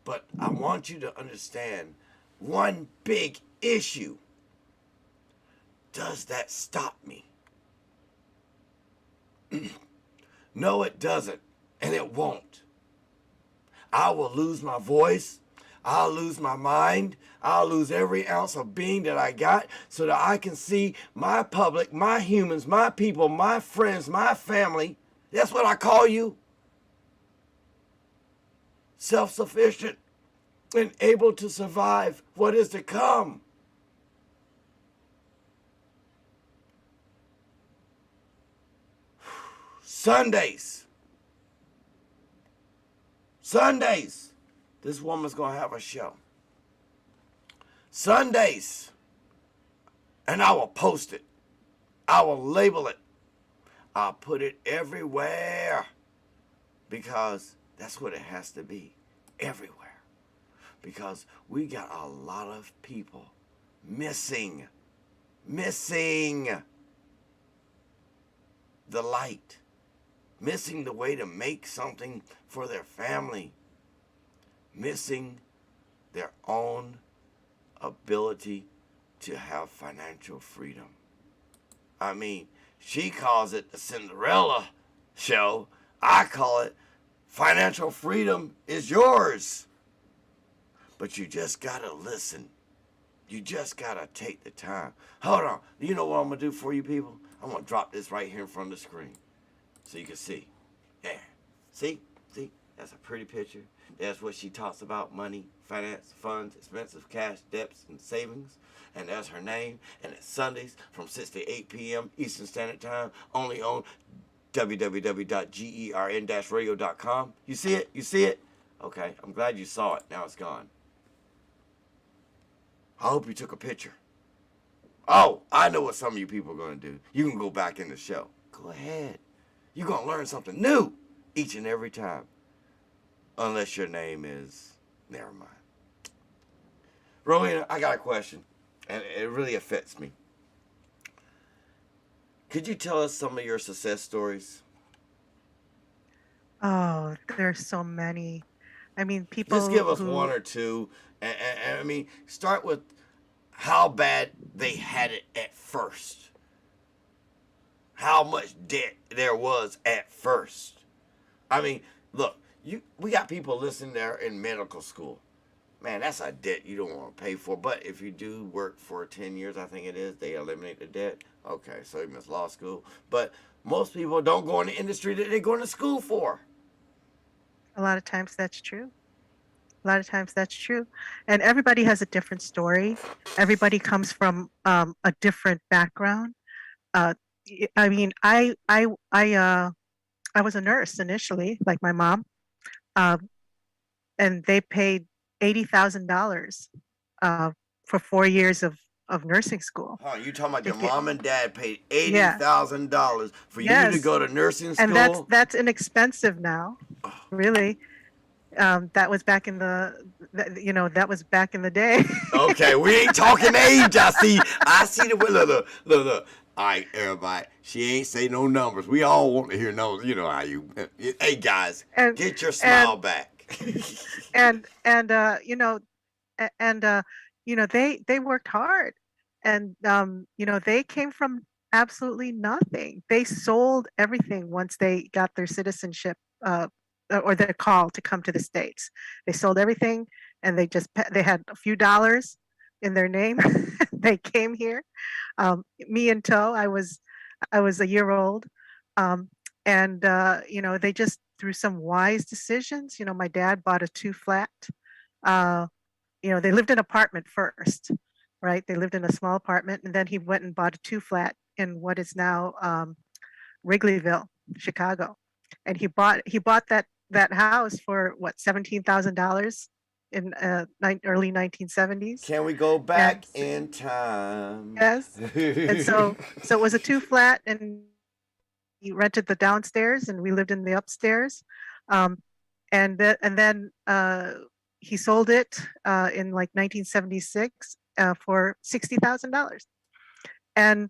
But I want you to understand one big issue. Does that stop me? No, it doesn't. And it won't. I will lose my voice. I'll lose my mind. I'll lose every ounce of being that I got so that I can see my public, my humans, my people, my friends, my family. That's what I call you. Self-sufficient and able to survive what is to come. Sundays. This woman's going to have a show. Sundays. And I will post it. I will label it. I'll put it everywhere. Because that's what it has to be. Everywhere. Because we got a lot of people missing the light. Missing the way to make something for their family. Missing their own ability to have financial freedom. I mean, she calls it the Cinderella show. I call it financial freedom is yours. But you just gotta listen. You just gotta take the time. Hold on. You know what I'm gonna do for you people? I'm gonna drop this right here in front of the screen so you can see. Yeah. See? That's a pretty picture. That's what she talks about: money, finance, funds, expenses, cash, debts, and savings. And that's her name. And it's Sundays from 6 to 8 p.m. Eastern Standard Time, only on www.gern-radio.com. You see it? You see it? Okay, I'm glad you saw it. Now it's gone. I hope you took a picture. Oh, I know what some of you people are going to do. You can go back in the show. Go ahead. You're going to learn something new each and every time. Unless your name is... Never mind. Rowena, I got a question. And it really affects me. Could you tell us some of your success stories? Oh, there's so many. I mean, people Just give us who, one or two. And I mean, start with how bad they had it at first. How much debt there was at first. I mean, look, we got people listening there in medical school. Man, that's a debt you don't want to pay for. But if you do work for 10 years, I think it is, they eliminate the debt. Okay, so you missed law school. But most people don't go in the industry that they're going to school for. a lot of times that's true. And everybody has a different story. Everybody comes from a different background. Uh, I mean, I was a nurse initially, like my mom, um, and they paid $80,000 for 4 years of nursing school. Huh, you talking about to your get- mom and dad paid Yeah. $80,000 for you to Yes. go to nursing school? And that's inexpensive now, really. That was back in that was back in the day. Okay, we ain't talking age. I see the look. All right, everybody. She ain't say no numbers. We all want to hear numbers. You know how you. Hey guys, And- get your smile back. and they worked hard, and they came from absolutely nothing. They sold everything once they got their citizenship or their call to come to the States. They sold everything, and they had a few dollars in their name. They came here, me in tow. I was a year old, and they just, through some wise decisions. My dad bought a 2-flat. They lived in an apartment first, right? They lived in a small apartment, and then he went and bought a 2-flat in what is now Wrigleyville, Chicago. And he bought that house for what, $17,000 in early 1970s. Can we go back in time? Yes. And so it was a 2-flat, and he rented the downstairs, and we lived in the upstairs. And then he sold it in like 1976 for $60,000, and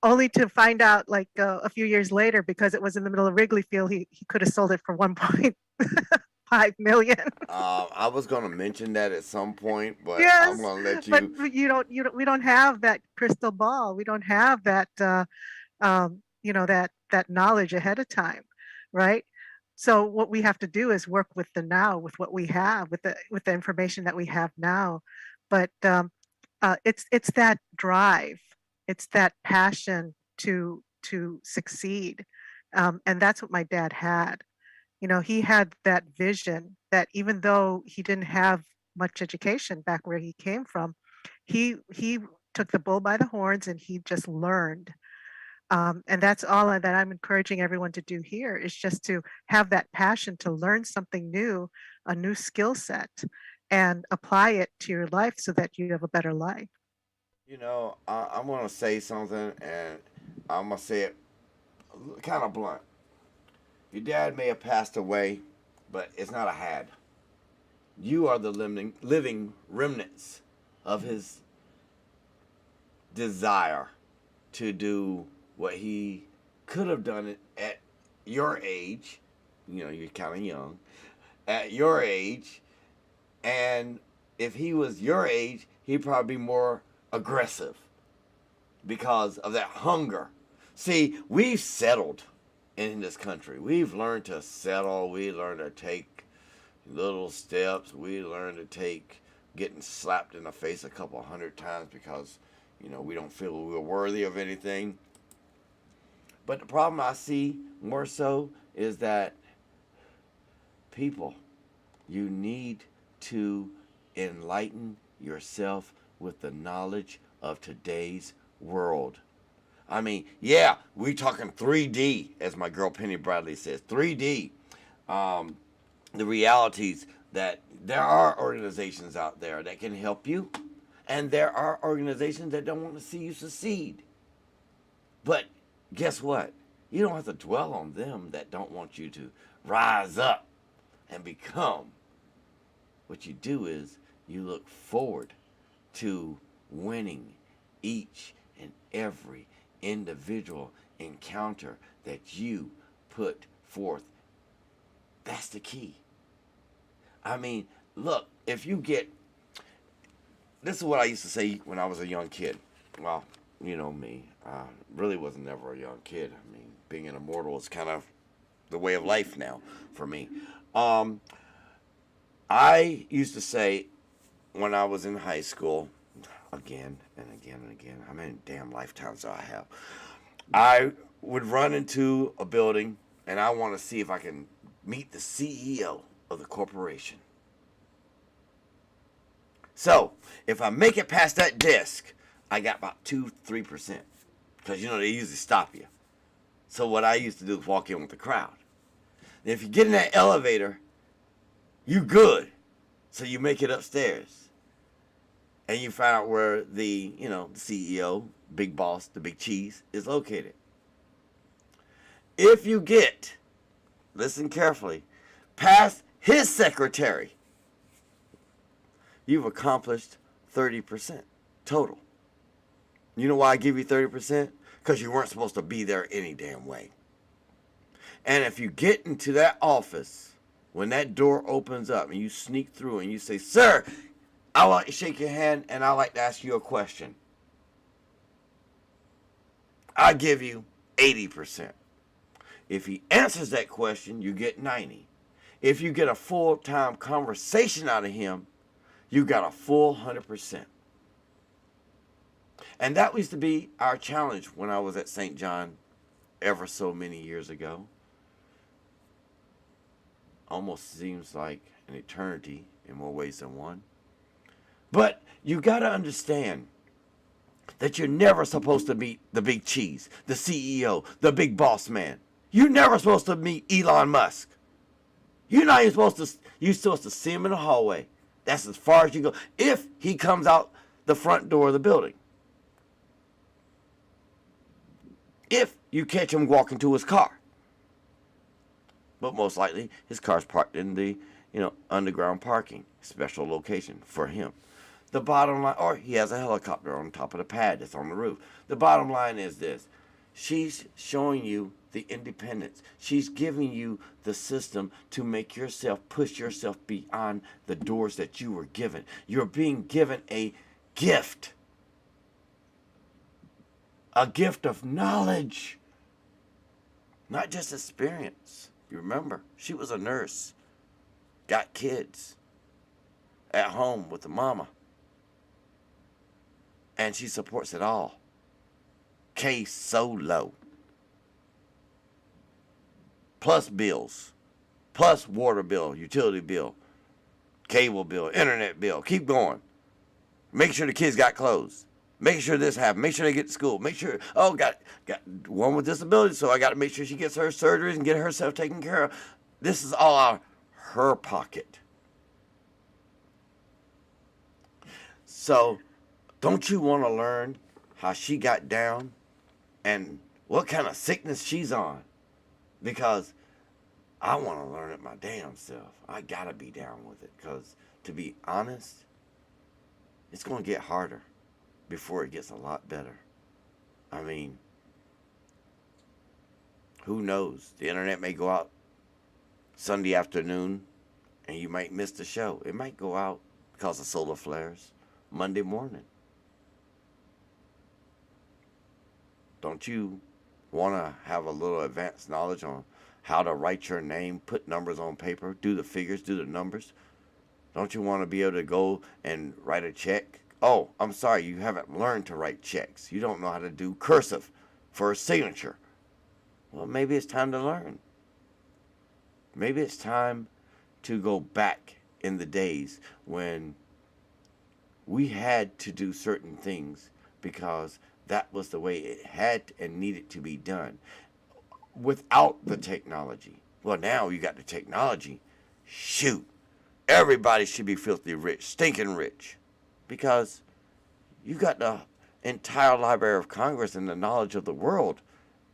only to find out like a few years later, because it was in the middle of Wrigley Field, he could have sold it for $1.5 million. I was gonna mention that at some point, but Yes, I'm gonna let you. But we don't have that crystal ball. We don't have that that knowledge ahead of time, right? So what we have to do is work with the now, with what we have, with the information that we have now. But it's that drive, it's that passion to succeed, and that's what my dad had. You know, he had that vision that even though he didn't have much education back where he came from, he took the bull by the horns and he just learned. And that's all that I'm encouraging everyone to do here is just to have that passion to learn something new, a new skill set, and apply it to your life so that you have a better life. You know, I'm going to say something, and I'm going to say it kind of blunt. Your dad may have passed away, but it's not a had. You are the living remnants of his desire to do what he could have done it at your age. You know, you're kind of young. At your age, and if he was your age, he'd probably be more aggressive because of that hunger. See, we've settled in this country. We've learned to settle. We learned to take little steps. We learned to take getting slapped in the face a couple hundred times because, you know, we don't feel we're worthy of anything. But the problem I see more so is that people, you need to enlighten yourself with the knowledge of today's world. I mean, yeah, we talking 3D, as my girl Penny Bradley says, 3D. The realities that there are organizations out there that can help you, and there are organizations that don't want to see you succeed. But guess what? You don't have to dwell on them that don't want you to rise up and become. What you do is you look forward to winning each and every individual encounter that you put forth. That's the key. I mean, look, if you get, this is what I used to say when I was a young kid. Well, you know me, I really was never a young kid. I mean, being an immortal is kind of the way of life now for me. I used to say when I was in high school, again and again and again, how many damn lifetimes do I have? I would run into a building and I want to see if I can meet the CEO of the corporation. So, if I make it past that desk, I got about 2-3%. Because, you know, they usually stop you. So what I used to do is walk in with the crowd. And if you get in that elevator, you good. So you make it upstairs. And you find out where the, you know, the CEO, big boss, the big cheese, is located. If you get, listen carefully, past his secretary, you've accomplished 30% total. You know why I give you 30%? Because you weren't supposed to be there any damn way. And if you get into that office, when that door opens up and you sneak through and you say, "Sir, I like to shake your hand and I like to ask you a question," I give you 80%. If he answers that question, you get 90. If you get a full-time conversation out of him, you got a full 100%. And that used to be our challenge when I was at St. John ever so many years ago. Almost seems like an eternity in more ways than one. But you got to understand that you're never supposed to meet the big cheese, the CEO, the big boss man. You're never supposed to meet Elon Musk. You're not even supposed to, you're supposed to see him in the hallway. That's as far as you go. If he comes out the front door of the building. If you catch him walking to his car. But most likely, his car's parked in the, underground parking, special location for him. The bottom line, or he has a helicopter on top of the pad that's on the roof. The bottom line is this. She's showing you the independence. She's giving you the system to make yourself, push yourself beyond the doors that you were given. You're being given a gift. A gift of knowledge. Not just experience. You remember? She was a nurse, got kids at home with the mama, and she supports it all. K so low. Plus bills, plus water bill, utility bill, cable bill, internet bill. Keep going. Make sure the kids got clothes. Make sure this happens. Make sure they get to school. Make sure, got one with disabilities, so I got to make sure she gets her surgeries and get herself taken care of. This is all out of her pocket. So, don't you want to learn how she got down and what kind of sickness she's on? Because I want to learn it my damn self. I got to be down with it because, to be honest, it's going to get harder before it gets a lot better. I mean, who knows? The internet may go out Sunday afternoon and you might miss the show. It might go out because of solar flares Monday morning. Don't you want to have a little advanced knowledge on how to write your name, put numbers on paper, do the figures, do the numbers? Don't you want to be able to go and write a check? Oh, I'm sorry, you haven't learned to write checks. You don't know how to do cursive for a signature. Well, maybe it's time to learn. Maybe it's time to go back in the days when we had to do certain things because that was the way it had and needed to be done without the technology. Well, now you got the technology. Shoot, everybody should be filthy rich, stinking rich, because you got the entire Library of Congress and the knowledge of the world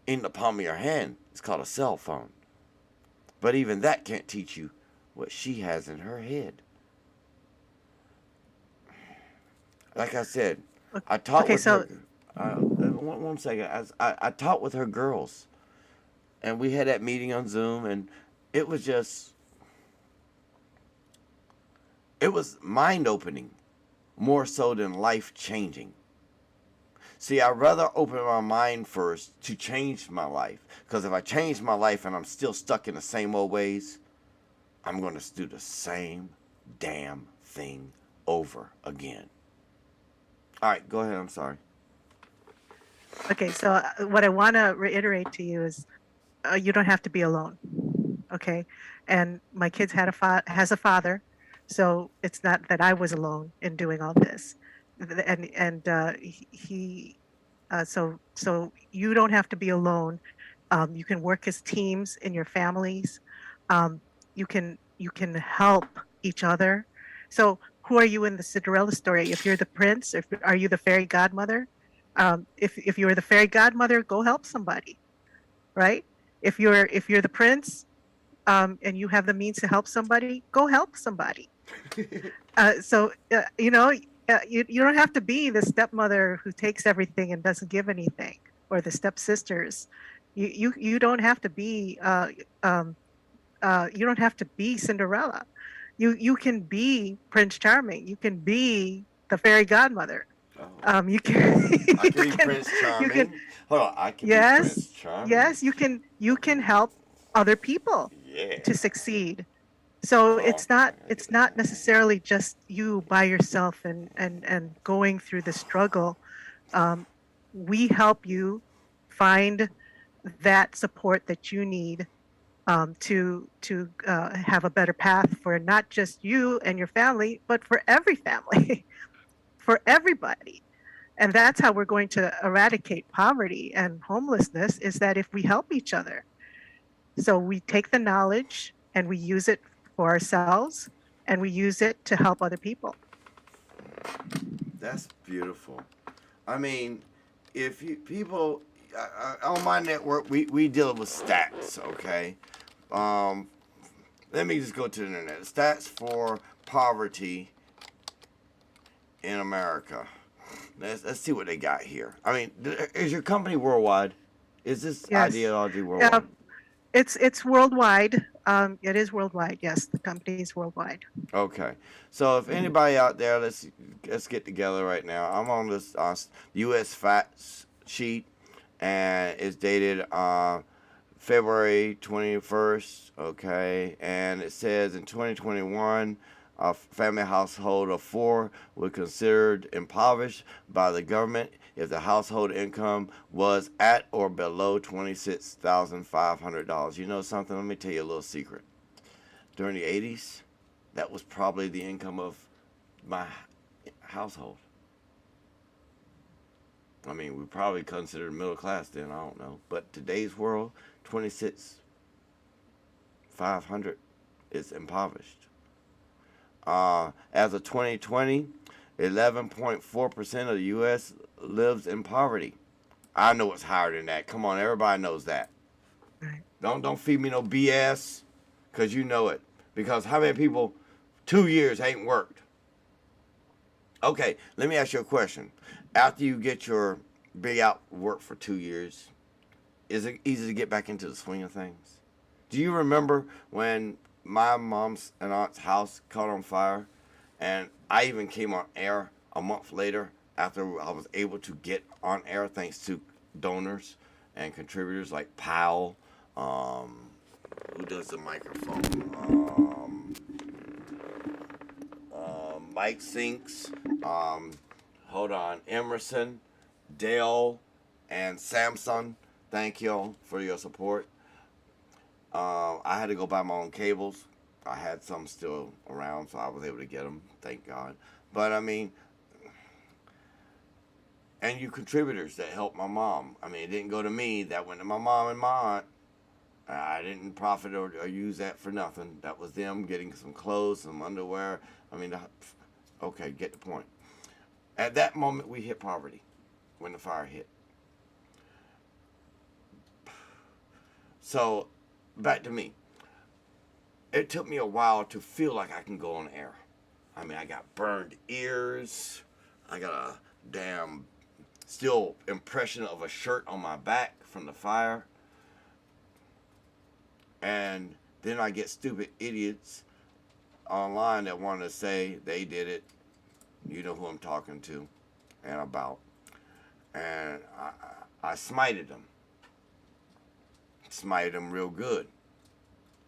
in the palm of your hand. It's called a cell phone. But even that can't teach you what she has in her head. Like I said, I taught with her. One second. I taught with her girls, and we had that meeting on Zoom, and it was mind-opening, more so than life-changing. See, I'd rather open my mind first to change my life, because if I change my life and I'm still stuck in the same old ways, I'm going to do the same damn thing over again. All right, go ahead. I'm sorry. Okay, so what I want to reiterate to you is you don't have to be alone, okay? And my kids has a father, so it's not that I was alone in doing all this. So you don't have to be alone. You can work as teams in your families. You can help each other. So who are you in the Cinderella story? If you're the prince, are you the fairy godmother? If you're the fairy godmother, go help somebody, right? If you're the prince, and you have the means to help somebody, go help somebody. You don't have to be the stepmother who takes everything and doesn't give anything, or the stepsisters. You don't have to be you don't have to be Cinderella. You can be Prince Charming. You can be the fairy godmother. You can. I can be Prince Charming. Hold on, I can be Prince Charming. Yes, you can help other people to succeed. So it's not necessarily just you by yourself and going through the struggle. We help you find that support that you need to have a better path for not just you and your family, but for every family, for everybody. And that's how we're going to eradicate poverty and homelessness, is that if we help each other. So we take the knowledge and we use it for ourselves, and we use it to help other people. That's beautiful. I mean, if you people on my network, we deal with stats, okay? Let me just go to the internet. Stats for poverty in America. Let's see what they got here. I mean, is your company worldwide? Is this ideology worldwide? It's worldwide. It is worldwide. Yes, the company is worldwide. Okay, so if anybody out there, let's get together right now. I'm on this U.S. facts sheet, and it's dated February 21st, okay, and it says in 2021, a family household of four was considered impoverished by the government if the household income was at or below $26,500. You know something? Let me tell you a little secret. During the 80s, that was probably the income of my household. I mean, we probably considered middle class then, I don't know. But today's world, 26,500 is impoverished. As of 2020, 11.4% of the U.S. lives in poverty. I know it's higher than that. Come on, everybody knows that. Right. Don't feed me no BS, because you know it. Because how many people 2 years ain't worked? Okay, let me ask you a question. After you get your big out work for 2 years, is it easy to get back into the swing of things? Do you remember when my mom's and aunt's house caught on fire, and I even came on air a month later after I was able to get on air thanks to donors and contributors like Powell, who does the microphone, Mike Sinks, hold on, Emerson, Dale, and Samson. Thank y'all for your support. I had to go buy my own cables. I had some still around, so I was able to get them, thank God. But I mean, and you contributors that helped my mom. I mean, it didn't go to me. That went to my mom and my aunt. I didn't profit or use that for nothing. That was them getting some clothes, some underwear. I mean, okay, get the point. At that moment, we hit poverty when the fire hit. So, back to me. It took me a while to feel like I can go on air. I mean, I got burned ears. I got a damn still impression of a shirt on my back from the fire. And then I get stupid idiots online that want to say they did it. You know who I'm talking to and about. And I smited them. Smited them real good.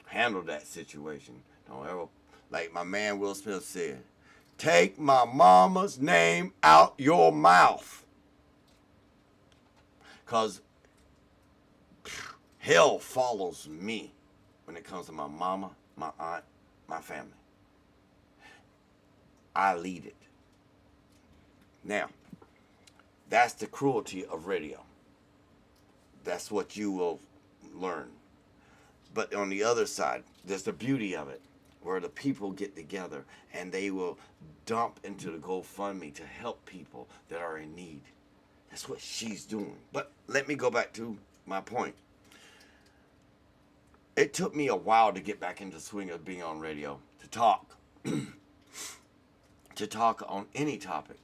Handled that situation. Don't ever, like my man Will Smith said, take my mama's name out your mouth. Because hell follows me when it comes to my mama, my aunt, my family. I lead it. Now, that's the cruelty of radio. That's what you will learn. But on the other side, there's the beauty of it, where the people get together and they will dump into the GoFundMe to help people that are in need. That's what she's doing. But let me go back to my point. It took me a while to get back into the swing of being on radio, to talk. To talk on any topic.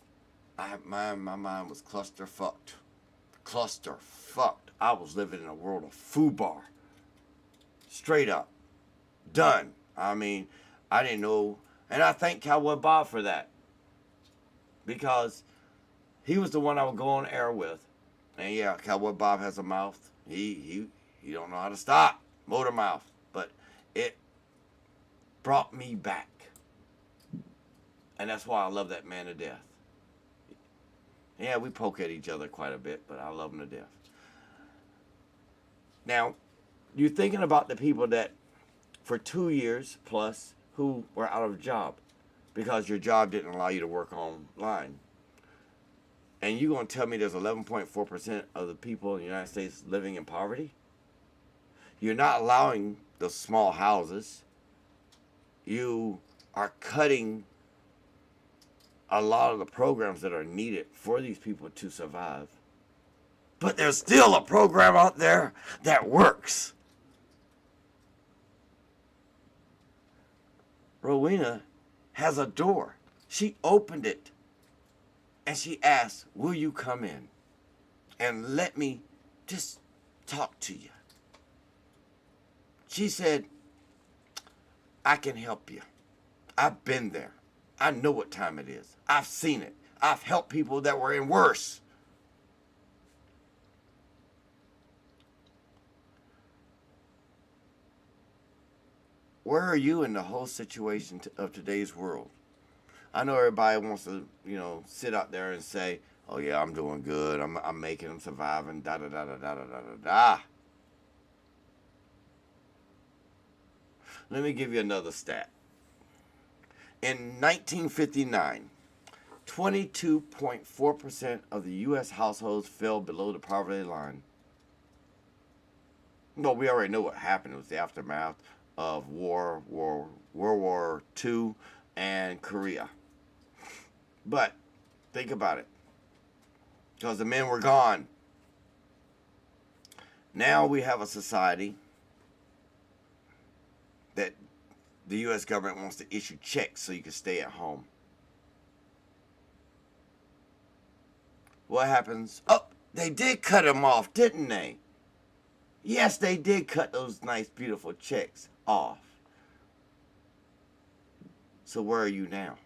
My mind was cluster fucked. Cluster fucked. I was living in a world of foobar. Straight up. Done. I mean, I didn't know. And I thank Cowboy Bob for that. Because he was the one I would go on air with. And yeah, Cowboy Bob has a mouth. He don't know how to stop. Motor mouth. But it brought me back. And that's why I love that man to death. Yeah, we poke at each other quite a bit, but I love him to death. Now, you're thinking about the people that for 2 years plus who were out of a job because your job didn't allow you to work online. And you're going to tell me there's 11.4% of the people in the United States living in poverty? You're not allowing the small houses. You are cutting a lot of the programs that are needed for these people to survive. But there's still a program out there that works. Rowena has a door. She opened it. And she asked, will you come in and let me just talk to you? She said, I can help you. I've been there. I know what time it is. I've seen it. I've helped people that were in worse. where are you in the whole situation of today's world? I know everybody wants to, sit out there and say, "Oh yeah, I'm doing good. I'm making, I'm surviving." Da da da da da da da da. Let me give you another stat. In 1959, 22.4% of the U.S. households fell below the poverty line. Well, we already know what happened. It was the aftermath of World War II and Korea. But think about it. Because the men were gone. Now we have a society that the U.S. government wants to issue checks so you can stay at home. What happens? Oh, they did cut them off, didn't they? Yes, they did cut those nice, beautiful checks off. So where are you now?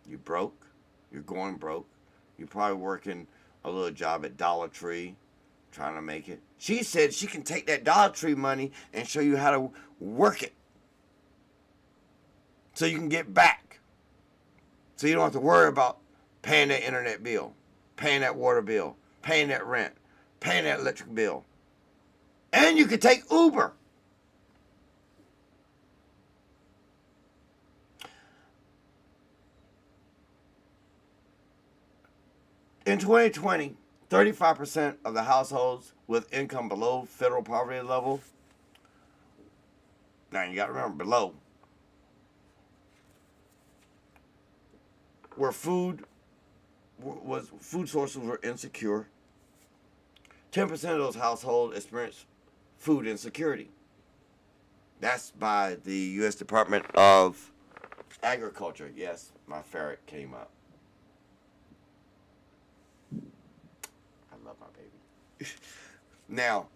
You broke? You're going broke. You're probably working a little job at Dollar Tree, trying to make it. She said she can take that Dollar Tree money and show you how to work it, so you can get back. So you don't have to worry about paying that internet bill, paying that water bill, paying that rent, paying that electric bill. And you can take Uber. In 2020, 35% of the households with income below federal poverty level, now you got to remember, below, where food sources were insecure. 10% of those households experienced food insecurity. That's by the U.S. Department of Agriculture. Yes, my ferret came up. I love my baby. Now,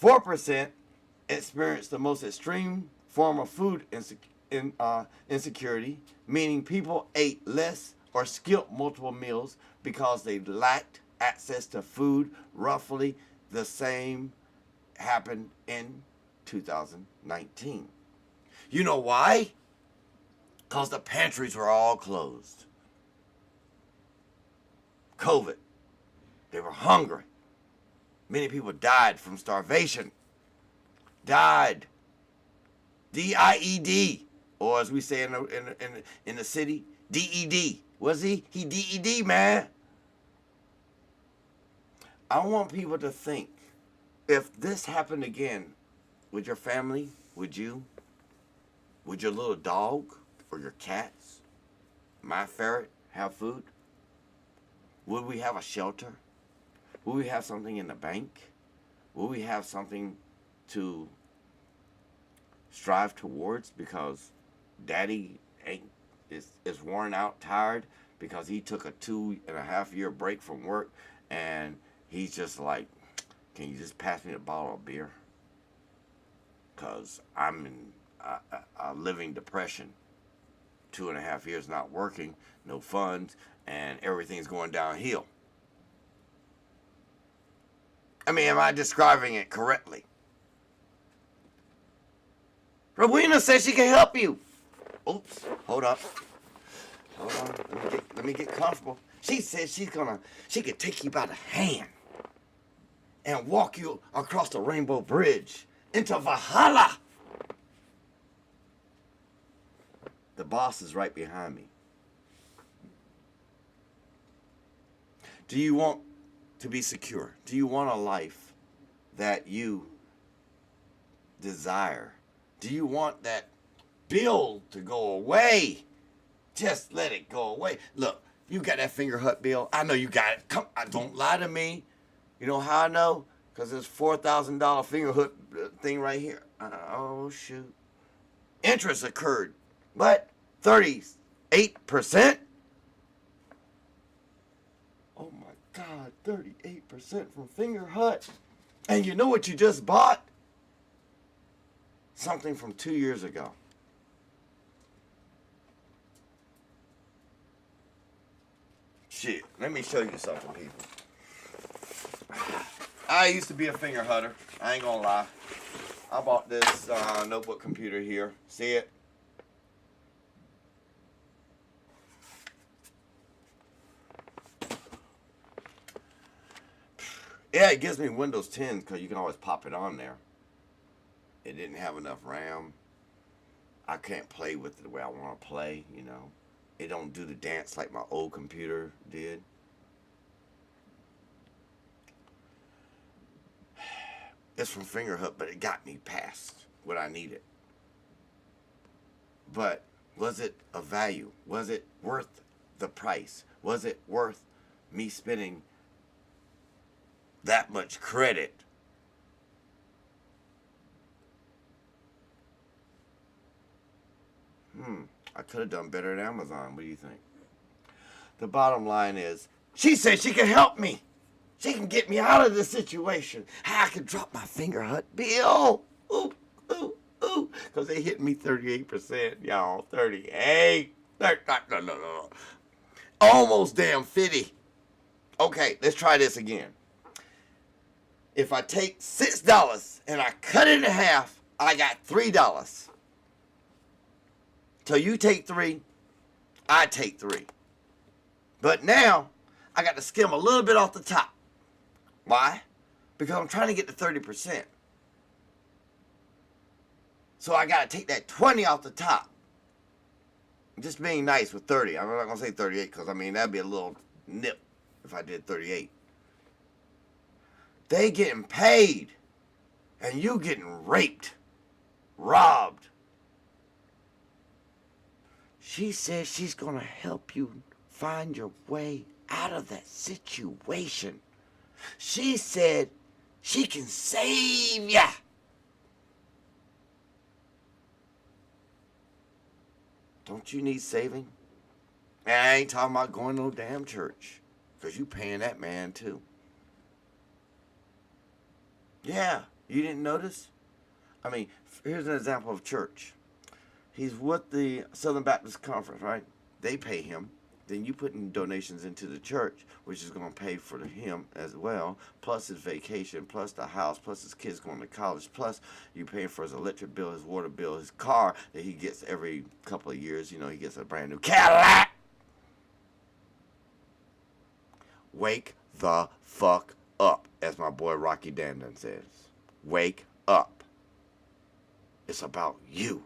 4% experienced the most extreme form of food insecurity, meaning people ate less or skipped multiple meals because they lacked access to food. Roughly the same happened in 2019. You know why? Because the pantries were all closed. COVID. They were hungry. Many people died from starvation. Died. D-I-E-D. Or as we say in the city, D-E-D. Was he? He D-E-D, man. I want people to think, if this happened again, would your family, would you, would your little dog or your cats, my ferret, have food? Would we have a shelter? Would we have something in the bank? Would we have something to strive towards because daddy is worn out, tired, because he took a 2.5-year break from work, and he's just like, can you just pass me a bottle of beer? Because I'm in a living depression. 2.5 years not working, no funds, and everything's going downhill. I mean, am I describing it correctly? Rowena says she can help you. Oops, hold up. Hold on, let me get comfortable. She says she could take you by the hand and walk you across the Rainbow Bridge into Valhalla. The boss is right behind me. Do you want to be secure? Do you want a life that you desire? Do you want that bill to go away? Just let it go away. Look, you got that finger hut bill. I know you got it. Come, don't lie to me. You know how I know? Because there's $4,000 finger hut thing right here. Oh, shoot. Interest occurred. But 38%? Oh, my God. 38% from finger hut. And you know what you just bought? Something from 2 years ago. Shit, let me show you something, people. I used to be a finger hutter. I ain't gonna lie. I bought this notebook computer here. See it? Yeah, it gives me Windows 10 because you can always pop it on there. It didn't have enough RAM. I can't play with it the way I want to play, you know. It don't do the dance like my old computer did. It's from Fingerhut, but it got me past what I needed. But was it of value? Was it worth the price? Was it worth me spending that much credit? I could have done better at Amazon. What do you think? The bottom line is, she said she can help me. She can get me out of this situation. How I can drop my Fingerhut bill. Ooh, ooh, ooh. Because they hit me 38%, y'all. 38. No. Almost damn 50. Okay, let's try this again. If I take $6 and I cut it in half, I got $3. So you take 3, I take 3. But now, I got to skim a little bit off the top. Why? Because I'm trying to get to 30%. So I got to take that 20 off the top. Just being nice with 30. I'm not going to say 38 because, I mean, that'd be a little nip if I did 38. They getting paid. And you getting raped. Robbed. She says she's going to help you find your way out of that situation. She said she can save ya. Don't you need saving? And I ain't talking about going to no damn church. Because you paying that man too. Yeah, you didn't notice? I mean, here's an example of church. He's with the Southern Baptist Conference, right? They pay him. Then you put in donations into the church, which is going to pay for him as well, plus his vacation, plus the house, plus his kids going to college, plus you paying for his electric bill, his water bill, his car that he gets every couple of years. You know, he gets a brand new Cadillac. Wake the fuck up, as my boy Rocky Dandon says. Wake up. It's about you.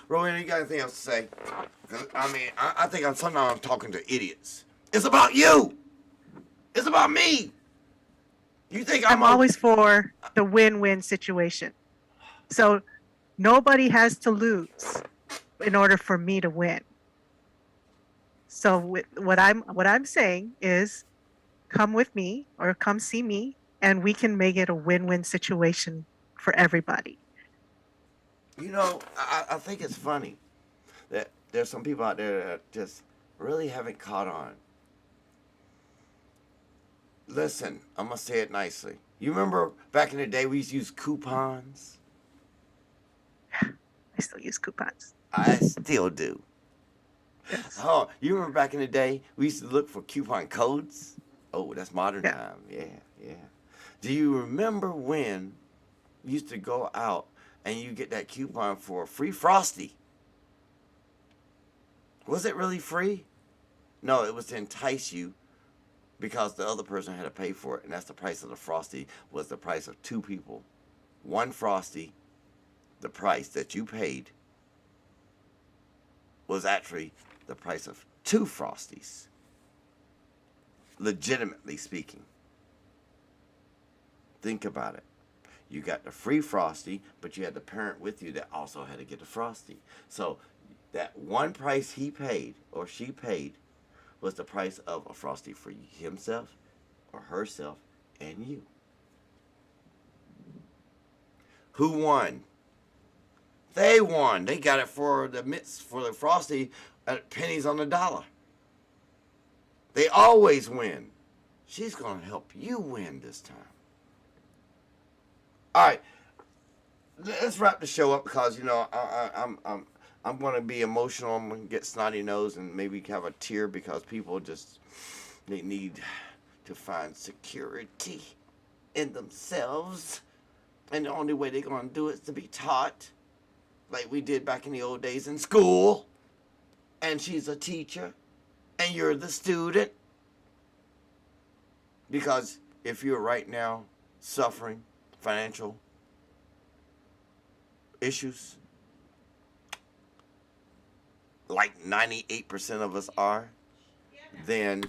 Rowena, you got anything else to say? I mean, I think sometimes I'm talking to idiots. It's about you. It's about me. You think I'm always for the win-win situation. So nobody has to lose in order for me to win. So what I'm saying is, come with me or come see me, and we can make it a win-win situation for everybody. You know, I think it's funny that there's some people out there that just really haven't caught on. Listen, I'm going to say it nicely. You remember back in the day we used to use coupons? I still use coupons. I still do. Yes. Oh, you remember back in the day we used to look for coupon codes? Oh, that's modern time. Yeah. Do you remember when you used to go out and you get that coupon for a free Frosty? Was it really free? No, it was to entice you because the other person had to pay for it, and that's the price of the Frosty was the price of 2 people. 1 Frosty, the price that you paid, was actually the price of 2 Frosties. Legitimately speaking. Think about it. You got the free Frosty, but you had the parent with you that also had to get the Frosty. So that one price he paid or she paid was the price of a Frosty for himself or herself and you. Who won? They won. They got it for the Frosty at pennies on the dollar. They always win. She's going to help you win this time. All right, let's wrap the show up because, you know, I'm going to be emotional. I'm going to get snotty nose and maybe have a tear because people just, they need to find security. in themselves. And the only way they're going to do it is to be taught, like we did back in the old days in school. And she's a teacher, and you're the student. Because if you're right now suffering financial issues, like 98% of us are, then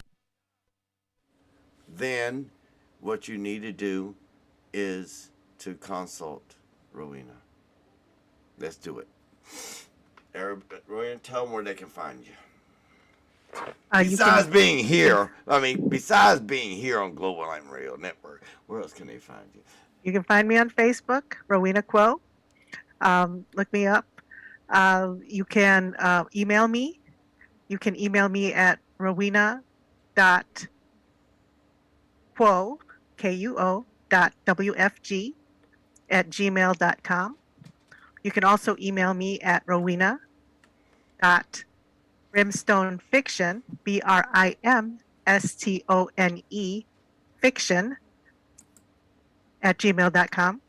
what you need to do is to consult Rowena. Let's do it. Rowena, tell them where they can find you. Besides being here on Global Enlightenment Radio Network, where else can they find you? You can find me on Facebook, Rowena Kuo. Look me up. You can email me. You can email me at rowena.kuo, Kuo, .wfg@gmail.com. You can also email me at rowena.brimstonefiction, BRIMSTONE, fiction @gmail.com.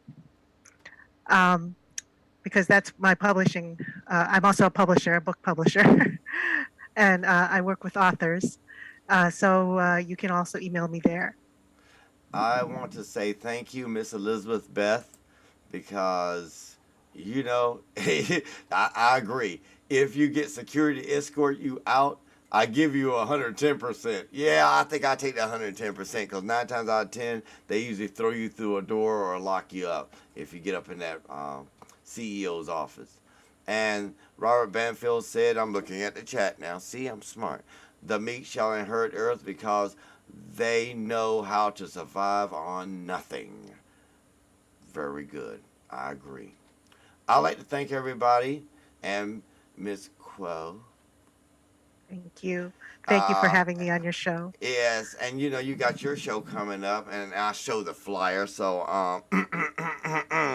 Because that's my publishing. I'm also a publisher, a book publisher, and I work with authors. So you can also email me there. I want to say thank you, Miss Elizabeth Beth, because, you know, I agree. If you get security to escort you out, I give you 110%. Yeah, I think I take that 110% because 9 times out of 10, they usually throw you through a door or lock you up if you get up in that CEO's office. And Robert Banfield said, I'm looking at the chat now. See, I'm smart. The meek shall inherit earth because they know how to survive on nothing. Very good. I agree. I'd like to thank everybody and Miss Kuo. Thank you. Thank you for having me on your show. Yes, and you know you got your show coming up, and I'll show the flyer. So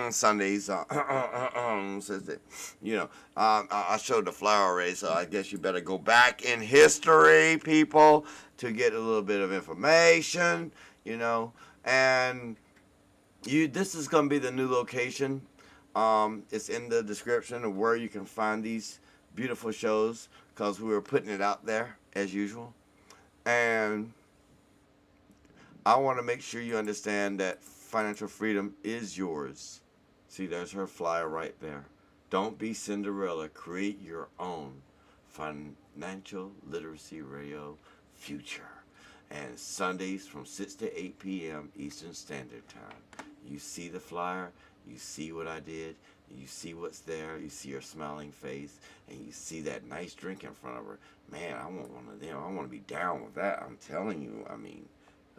Sundays, says it. You know, I showed the flyer already. So I guess you better go back in history, people, to get a little bit of information. You know, and this is gonna be the new location. It's in the description of where you can find these beautiful shows because we were putting it out there as usual. And I want to make sure you understand that financial freedom is yours. See, there's her flyer right there. Don't be Cinderella. Create your own financial literacy radio future. And Sundays from 6 to 8 p.m. Eastern Standard Time. You see the flyer. You see what I did. You see what's there. You see her smiling face. And you see that nice drink in front of her. Man, I want one of them. I want to be down with that. I'm telling you. I mean,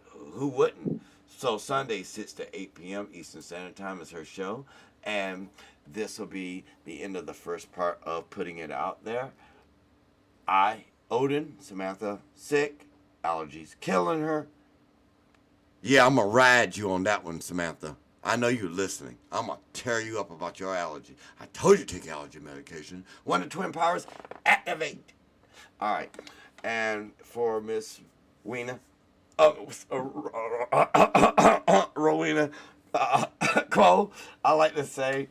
who wouldn't? So Sunday, 6 to 8 p.m. Eastern Standard Time is her show. And this will be the end of the first part of putting it out there. Odin, Samantha, sick. Allergies killing her. Yeah, I'm going to ride you on that one, Samantha. I know you're listening. I'm going to tear you up about your allergy. I told you to take allergy medication. One of the twin powers, activate. All right. And for Miss Rowena Kuo, I like to say,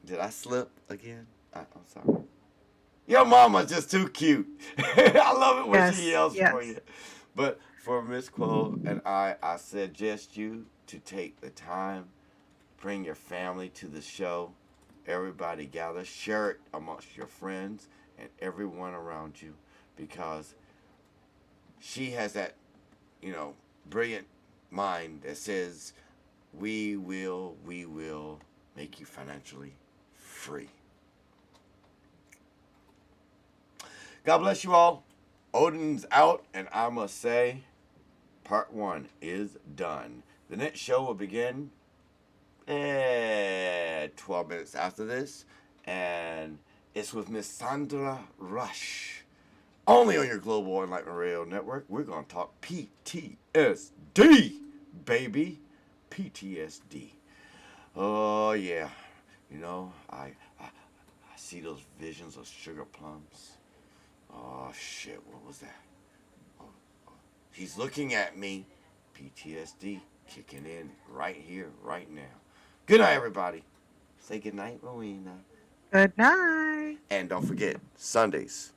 did I slip again? I'm sorry. Your mama's just too cute. I love it when she yells for you. But for Miss Kuo and I suggest you to take the time, bring your family to the show. Everybody gather, share it amongst your friends and everyone around you because she has that, brilliant mind that says, we will make you financially free. God bless you all. Odin's out, and I must say, part 1 is done. The next show will begin 12 minutes after this, and it's with Miss Sandra Rush. Only on your Global Enlightenment Radio Network, we're going to talk PTSD, baby. PTSD. Oh, yeah. I see those visions of sugar plums. Oh, shit, what was that? Oh, he's looking at me. PTSD. kicking in right here, right now. Good night, everybody. Say good night, Rowena. Good night. And don't forget, Sundays,